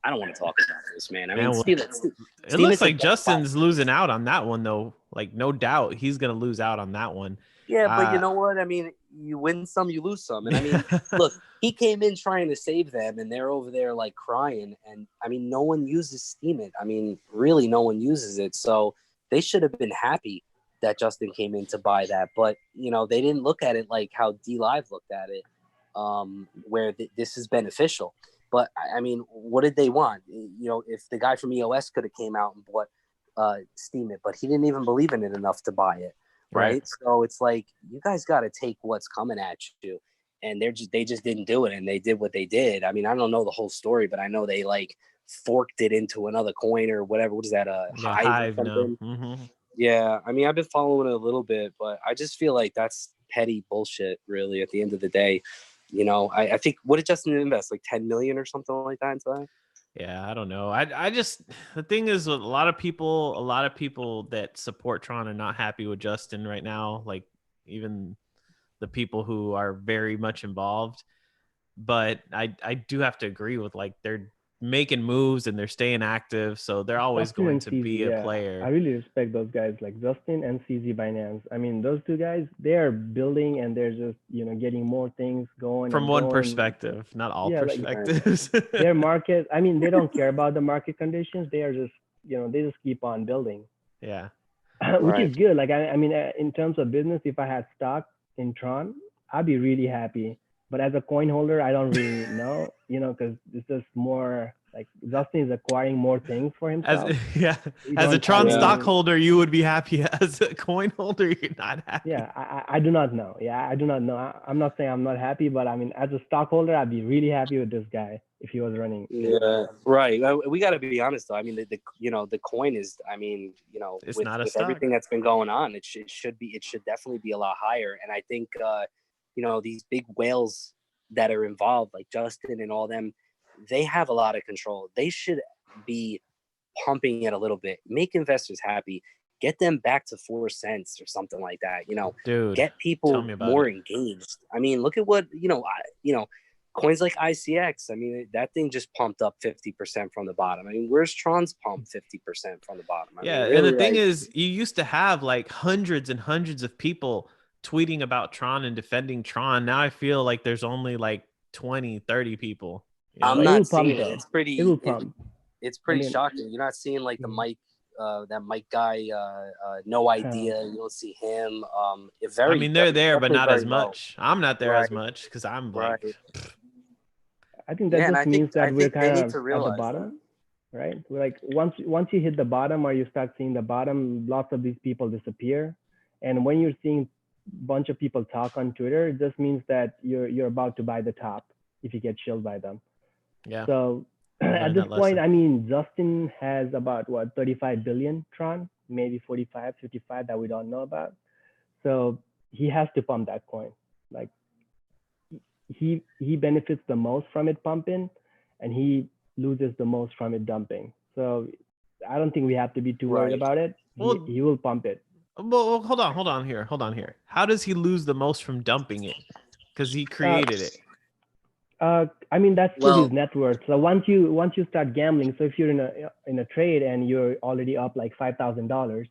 I don't want to talk about this, man. I mean, it looks like Justin's losing out on that one, though. Like, no doubt, he's gonna lose out on that one. Yeah, but you know what? I mean, you win some, you lose some. And I mean, look, he came in trying to save them, and they're over there like crying. And I mean, no one uses Steam It. I mean, really, no one uses it. So they should have been happy that Justin came in to buy that. But they didn't look at it like how DLive looked at it, where this is beneficial. But I mean, what did they want? If the guy from EOS could have came out and bought Steam It, but he didn't even believe in it enough to buy it, right? So it's like, you guys got to take what's coming at you. and they just didn't do it, and they did what they did. I mean, I don't know the whole story, but I know they like forked it into another coin or whatever. What is that? Hive or something? No. Yeah, I mean, I've been following it a little bit, but I just feel like that's petty bullshit, really, at the end of the day. You know, I think, what did Justin invest? Like 10 million or something like that into that? Yeah, I don't know. I just, the thing is, a lot of people that support Tron are not happy with Justin right now. Like, even the people who are very much involved. But I do have to agree with, like, they're making moves and they're staying active, so they're always Justin going and to CZ, be a yeah. player. I really respect those guys, like Justin and CZ Binance. I mean, those two guys, they are building and they're just, getting more things going From and one going. perspective, not all Yeah, like perspectives. their market, I mean, they don't care about the market conditions. They are just, they just keep on building, Yeah. which Right. is good. Like, I mean, in terms of business, if I had stock in Tron, I'd be really happy. But as a coin holder, I don't really know, because it's just more like Justin is acquiring more things for As himself. We as a don't have Tron Yeah. any. stockholder, you would be happy. As a coin holder, you're not happy. Yeah, I do not know. Yeah, I do not know. I'm not saying I'm not happy, but I mean, as a stockholder, I'd be really happy with this guy if he was running. Yeah, right. We got to be honest, though. I mean, the coin is. I mean, It's with not a stock. everything that's been going on, it should definitely be a lot higher. And I think, these big whales that are involved, like Justin and all them, they have a lot of control. They should be pumping it a little bit, make investors happy, get them back to 4 cents or something like that. Dude, get tell people me about more it. engaged. I mean, look at what coins like ICX. I mean, that thing just pumped up 50% from the bottom. I mean, where's Tron's pump 50% from the bottom? I Yeah, mean, and the really, thing like, is, you used to have like hundreds and hundreds of people tweeting about Tron and defending Tron. Now I feel like there's only like 20, 30 people. I'm But it will not pump seeing it. though. It's It will pretty. pump. It's pretty I mean, shocking. You're not seeing like the mhm. Mike, that Mike guy, no idea. You don't see him. It very. I mean, they're there, but definitely not very as low. much. I'm not there Right. as much because I'm Right. like, I think that Yeah, and just means that I we're think they kind need of to at the realize that. bottom, right? We're like once you hit the bottom or you start seeing the bottom, lots of these people disappear. And when you're seeing a bunch of people talk on Twitter, it just means that you're about to buy the top if you get chilled by them. yeah. So I at learned this that point, lesson. I mean, Justin has about what 35 billion Tron, maybe 45, 55 that we don't know about. So he has to pump that coin. Like he benefits the most from it pumping, and he loses the most from it dumping. So I don't think we have to be too worried Right. about it. Well, He will pump it. well, hold on here. How does he lose the most from dumping it? Because he created it. I mean that's through Well, his net worth. So once you start gambling, so if you're in a trade and you're already up like $5,000,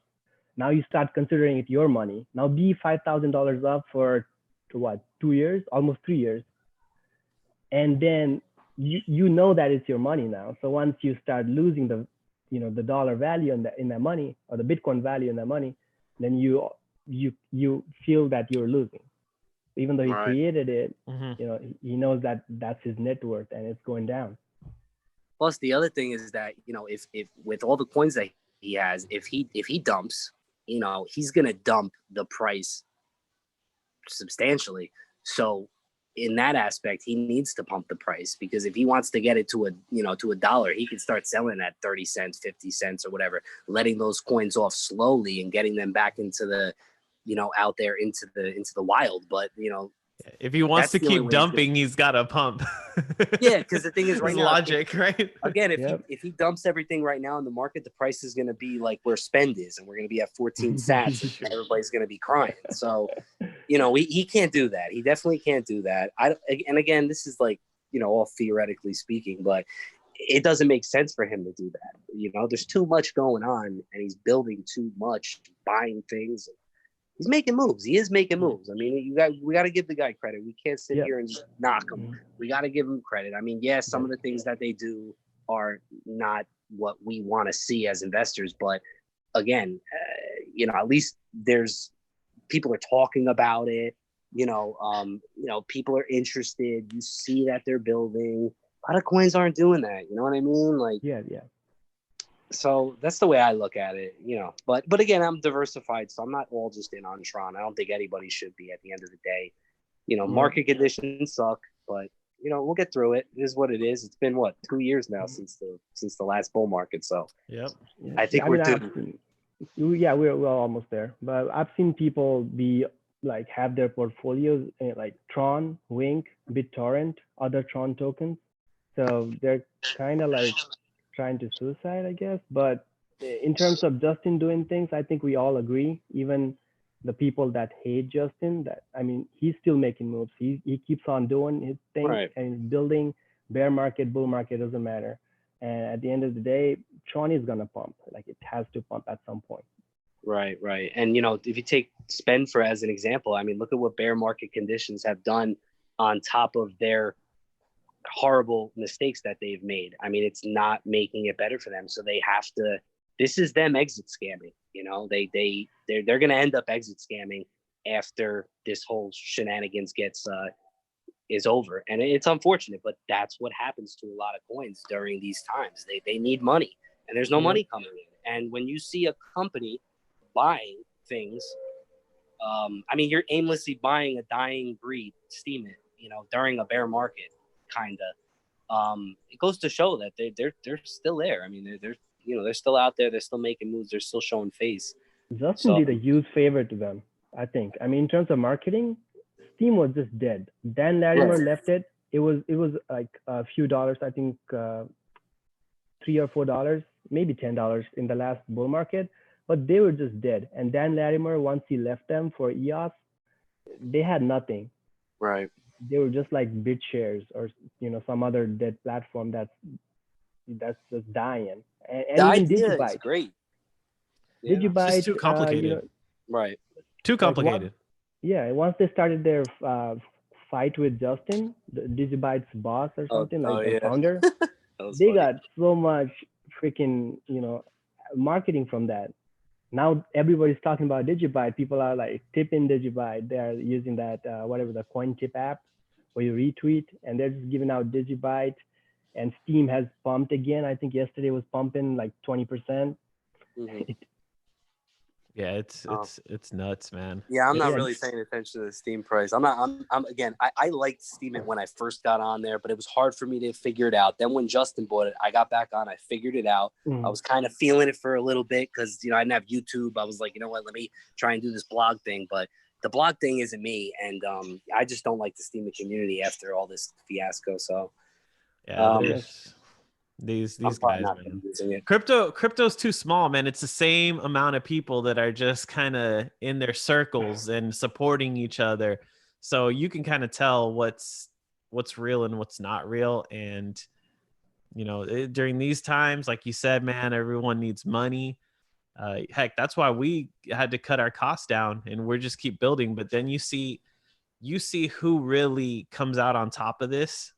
now you start considering it your money. Now be $5,000 up for to what 2 years, almost 3 years, and then you know that it's your money now. So once you start losing the dollar value in that money or the Bitcoin value in that money, then you feel that you're losing, even though he right. created it. Mm-hmm. He knows that that's his net worth and it's going down. Plus, the other thing is that if with all the coins that he has, if he dumps, he's gonna dump the price substantially. So in that aspect, he needs to pump the price, because if he wants to get it to a dollar, he can start selling at 30 cents, 50 cents or whatever, letting those coins off slowly and getting them back into the, out there into the wild. But If he wants that's to the only keep way he's dumping, he's got to pump. Yeah, because the thing is, right It's now, logic, right? again, Yep. if he dumps everything right now in the market, the price is going to be like where spend is, and we're going to be at 14 sats, and everybody's going to be crying. So, he can't do that. He definitely can't do that. And again, this is like, all theoretically speaking, but it doesn't make sense for him to do that. There's too much going on, and he's building too much, buying things. He's making moves. He is making moves. I mean, we got to give the guy credit. We can't sit Yep. here and just knock him. We got to give him credit. I mean, yeah, some of the things that they do are not what we want to see as investors, but again, at least there's people are talking about it. People are interested. You see that they're building. A lot of coins aren't doing that. You know what I mean? Like, yeah. so that's the way I look at it, But again, I'm diversified, so I'm not all just in on Tron. I don't think anybody should be at the end of the day. market conditions suck, but we'll get through it. It is what it is. It's been 2 years now since the last bull market. So Yep. I think we're due. We're almost there. But I've seen people be like have their portfolios in, like Tron, Wink, BitTorrent, other Tron tokens. So they're kind of like trying to suicide, I guess. But in terms of Justin doing things, I think we all agree. Even the people that hate Justin, he's still making moves. He keeps on doing his thing Right. and building. Bear market, bull market, doesn't matter. And at the end of the day, Tron is gonna pump. Like it has to pump at some point. Right. And if you take Spend as an example, I mean, look at what bear market conditions have done on top of their horrible mistakes that they've made. I mean, it's not making it better for them. So they have to. This is them exit scamming. They're going to end up exit scamming after this whole shenanigans is over. And it's unfortunate, but that's what happens to a lot of coins during these times. They need money, and there's no money coming in. And when you see a company buying things, you're aimlessly buying a dying breed, steam it, during a bear market, kind of. It goes to show that they're still there. I mean, they're still out there. They're still making moves. They're still showing face. Justin did a huge favor to them, I think. I mean, in terms of marketing, Steam was just dead. Dan Larimer left it. It was like a few dollars, I think, $3 or $4, maybe $10 in the last bull market, but they were just dead. And Dan Larimer, once he left them for EOS, they had nothing. Right. They were just like BitShares or some other dead platform that's just dying. And the even idea Digibyte. Is great. Digibyte, it's just too complicated. Right. Too complicated. Once they started their fight with Justin, Digibyte's boss or something, the founder, they got so much freaking marketing from that. Now everybody's talking about Digibyte. People are like tipping Digibyte. They are using that whatever, the coin tip app where you retweet, and they're just giving out Digibyte. And Steam has pumped again. I think yesterday was pumping like 20%. Mm-hmm. Yeah, it's nuts, man. Yeah, I'm not really paying attention to the Steam price. I liked Steam when I first got on there, but it was hard for me to figure it out. Then when Justin bought it, I got back on, I figured it out. I was kind of feeling it for a little bit because, I didn't have YouTube. I was like, you know what, let me try and do this blog thing. But the blog thing isn't me. And I just don't like the Steam community after all this fiasco. So yeah, these guys, man. Crypto's too small, man. It's the same amount of people that are just kind of in their circles and supporting each other. So you can kind of tell what's real and what's not real. And during these times, like you said, man, everyone needs money. Heck, that's why we had to cut our costs down, and we're just keep building. But then you see who really comes out on top of this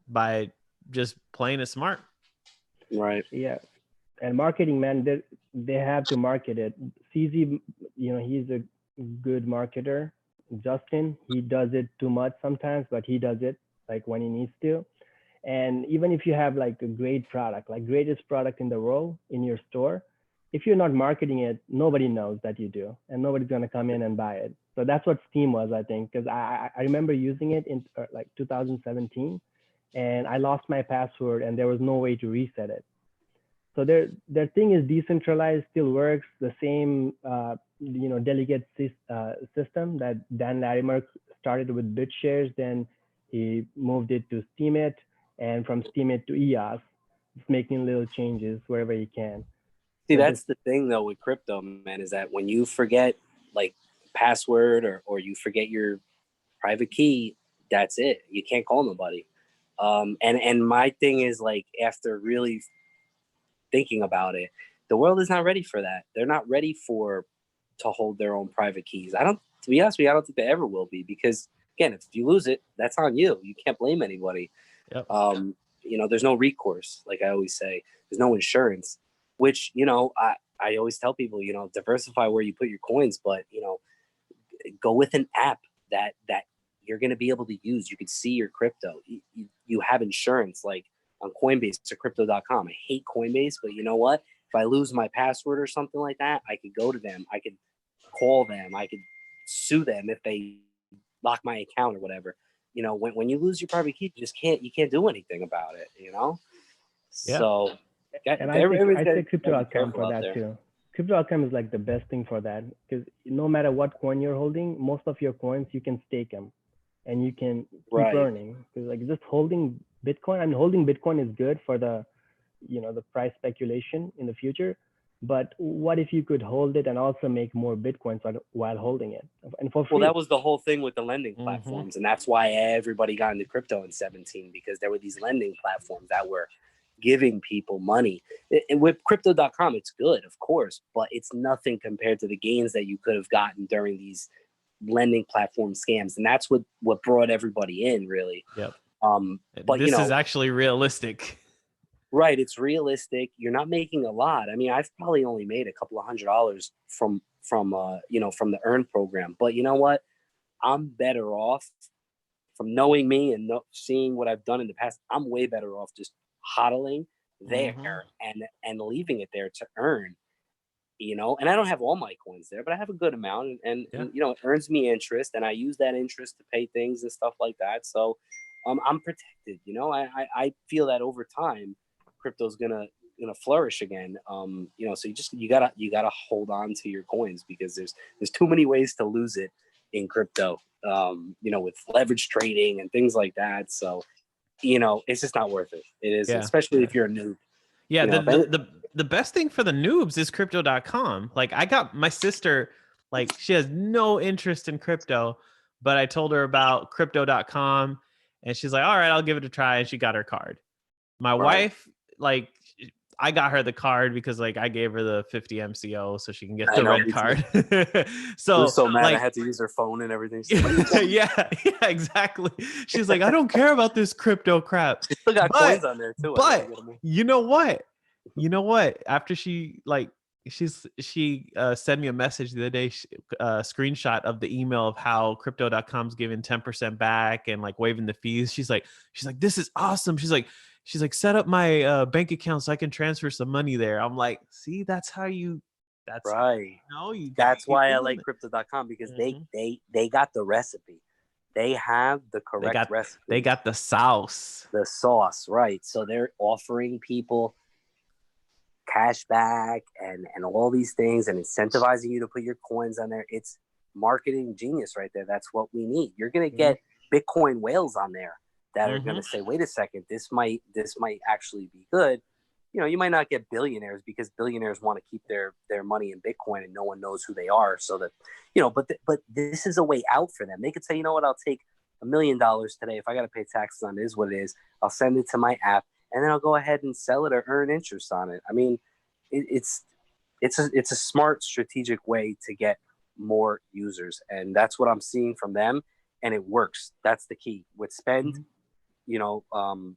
by just playing it smart. Right. Yeah. And marketing, man, they have to market it. CZ, he's a good marketer. Justin, he does it too much sometimes, but he does it like when he needs to. And even if you have like a great product, like greatest product in the world in your store, if you're not marketing it, nobody knows that you do, and nobody's going to come in and buy it. So that's what Steam was, I think, because I remember using it in like 2017. And I lost my password and there was no way to reset it. So their thing is decentralized, still works. The same, delegate system that Dan Larimer started with BitShares, then he moved it to Steemit, and from Steemit to EOS, just making little changes wherever he can. See, that's the thing though with crypto, man, is that when you forget like password or you forget your private key, that's it. You can't call nobody. And my thing is, like, after really thinking about it, the world is not ready for that. They're not ready to hold their own private keys. To be honest with you, I don't think they ever will be, because again, if you lose it, that's on you. You can't blame anybody. Yep. There's no recourse. Like I always say, there's no insurance, which, I always tell people, diversify where you put your coins, but, go with an app that you're going to be able to use. You could see your crypto. You have insurance, like on Coinbase or crypto.com. I hate Coinbase, but you know what? If I lose my password or something like that, I could go to them. I could call them. I could sue them if they lock my account or whatever. You know, when you lose your private key, you can't do anything about it. You know, Yeah. so And I say crypto.com for that too. Crypto.com is like the best thing for that, because no matter what coin you're holding, most of your coins you can stake them, and you can keep earning. Because like just holding Bitcoin, I mean, holding Bitcoin is good for the, you know, the price speculation in the future. But what if you could hold it and also make more Bitcoins while holding it, and for free? Well, that was the whole thing with the lending platforms, and that's why everybody got into crypto in 17, because there were these lending platforms that were giving people money. And with crypto.com, it's good, of course, but it's nothing compared to the gains that you could have gotten during these lending platform scams, and that's what brought everybody in, really. Yep. But this is actually realistic. Right, it's realistic. You're not making a lot. I mean, I've probably only made a couple of $100 from the earn program. But you know what? I'm better off from knowing me and seeing what I've done in the past. I'm way better off just hodling there and leaving it there to earn. You know, and I don't have all my coins there, but I have a good amount, and you know, it earns me interest, and I use that interest to pay things and stuff like that. So I'm protected. You know, I feel that over time, crypto's gonna flourish again. You know, so you gotta hold on to your coins, because there's too many ways to lose it in crypto. You know, with leverage trading and things like that. So, you know, it's just not worth it. It is, especially if you're a noob. Yeah, you know, the best thing for the noobs is crypto.com. Like, I got my sister, like, she has no interest in crypto, but I told her about crypto.com, and she's like, all right, I'll give it a try, and she got her card. My wife, like, I got her the card because, like, I gave her the 50 MCO so she can get the red card. So I was so mad, like, I had to use her phone and everything. yeah, exactly. She's like, I don't care about this crypto crap. She still got coins on there too. But you know what? After she sent me a message the other day, screenshot of the email of how crypto.com's giving 10% back and like waiving the fees. She's like, this is awesome. She's like, set up my bank account so I can transfer some money there. I'm like, see, that's right. That's why I like crypto.com, because they got the recipe. They have the correct recipe. They got the sauce. The sauce, right. So they're offering people cash back and all these things and incentivizing you to put your coins on there. It's marketing genius right there. That's what we need. You're going to get Bitcoin whales on there that are going to say, wait a second, this might actually be good. You know, you might not get billionaires, because billionaires want to keep their money in Bitcoin and no one knows who they are. So that, you know, but this is a way out for them. They could say, you know what, I'll take $1 million today. If I got to pay taxes on it, is what it is. I'll send it to my app, and then I'll go ahead and sell it or earn interest on it. I mean, it's a smart, strategic way to get more users, and that's what I'm seeing from them, and it works. That's the key with Spend. You know,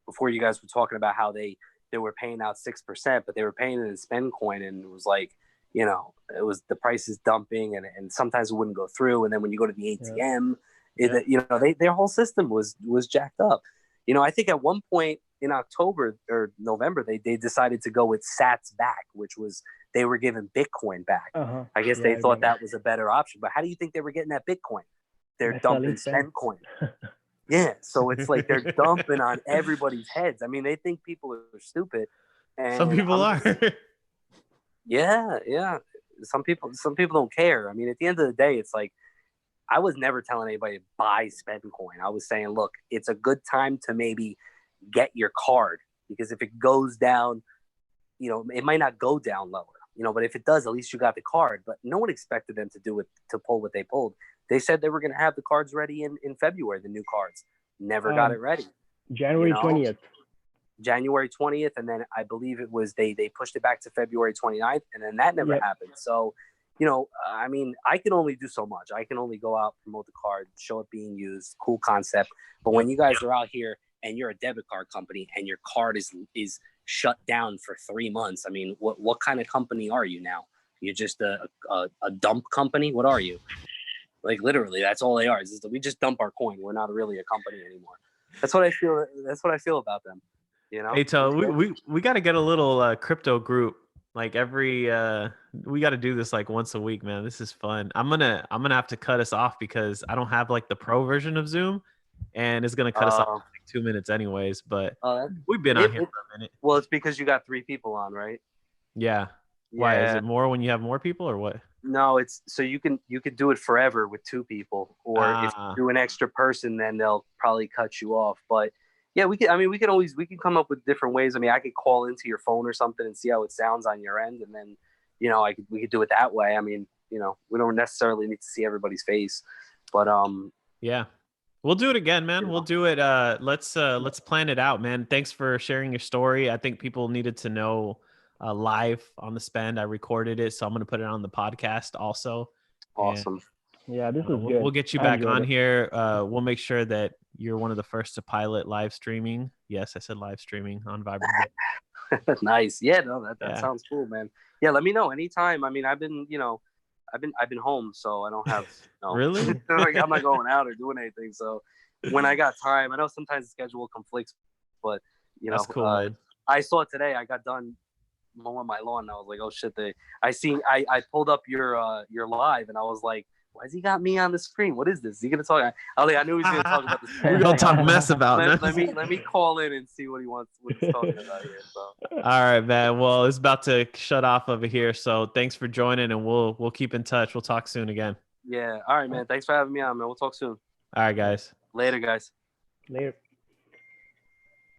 before you guys were talking about how they were paying out 6%, but they were paying it in Spend coin, and it was like, you know, it was the price is dumping, and sometimes it wouldn't go through, and then when you go to the ATM, you know, their whole system was jacked up. You know, I think at one point in October or November, they decided to go with Sats back, which was they were giving Bitcoin back. I guess they thought that was a better option. But how do you think they were getting that Bitcoin? They're dumping Spend coin. Yeah, so it's like they're dumping on everybody's heads. I mean, they think people are stupid. And some people are. Yeah. Some people don't care. I mean, at the end of the day, it's like, I was never telling anybody to buy Spend coin. I was saying, look, it's a good time to maybe get your card, because if it goes down, you know, it might not go down lower, you know, but if it does, at least you got the card. But no one expected them to pull what they pulled. They said they were going to have the cards ready in February, the new cards. Never got it ready. January 20th. January 20th. And then I believe it was, they pushed it back to February 29th. And then that never happened. So, you know, I mean, I can only do so much. I can only go out, promote the card, show it being used, cool concept. But when you guys are out here and you're a debit card company and your card is shut down for 3 months, I mean, what kind of company are you now? You're just a dump company? What are you? Like, literally, that's all they are. We just dump our coin. We're not really a company anymore. That's what I feel. That's what I feel about them. You know. Hey, we got to get a little crypto group Like every we got to do this like once a week, man. This is fun. I'm gonna have to cut us off because I don't have like the pro version of Zoom, and it's gonna cut us off in like 2 minutes anyways. But we've been on here for a minute. Well, it's because you got 3 people on, right? Yeah. Why is it more when you have more people or what? No, it's so you can do it forever with 2 people, or if you do an extra person, then they'll probably cut you off. But yeah, we can. I mean, we can come up with different ways. I mean, I could call into your phone or something and see how it sounds on your end, and then we could do it that way. I mean, we don't necessarily need to see everybody's face, but yeah, we'll do it again, man. We'll do it. Let's plan it out, man. Thanks for sharing your story. I think people needed to know live on the spend. I recorded it, so I'm gonna put it on the podcast also. Awesome. Yeah, this is good. We'll get you back on here. We'll make sure that you're one of the first to pilot live streaming. Yes, I said live streaming on Vibrant. Nice. Yeah, no, that sounds cool, man. Yeah, let me know anytime. I mean, I've been home, so I don't have really. Like, I'm not going out or doing anything. So when I got time, I know sometimes the schedule conflicts, but that's cool, man. I saw it today. I got done mowing my lawn, and I was like, oh shit! I pulled up your live, and I was like, why has he got me on the screen? What is this? Is he gonna talk? I knew he was gonna talk about this. We're gonna talk mess about. Let me call in and see what he's talking about here. So. All right, man. Well, it's about to shut off over here. So thanks for joining, and we'll keep in touch. We'll talk soon again. Yeah. All right, man. Thanks for having me on, man. We'll talk soon. All right, guys. Later, guys. Later.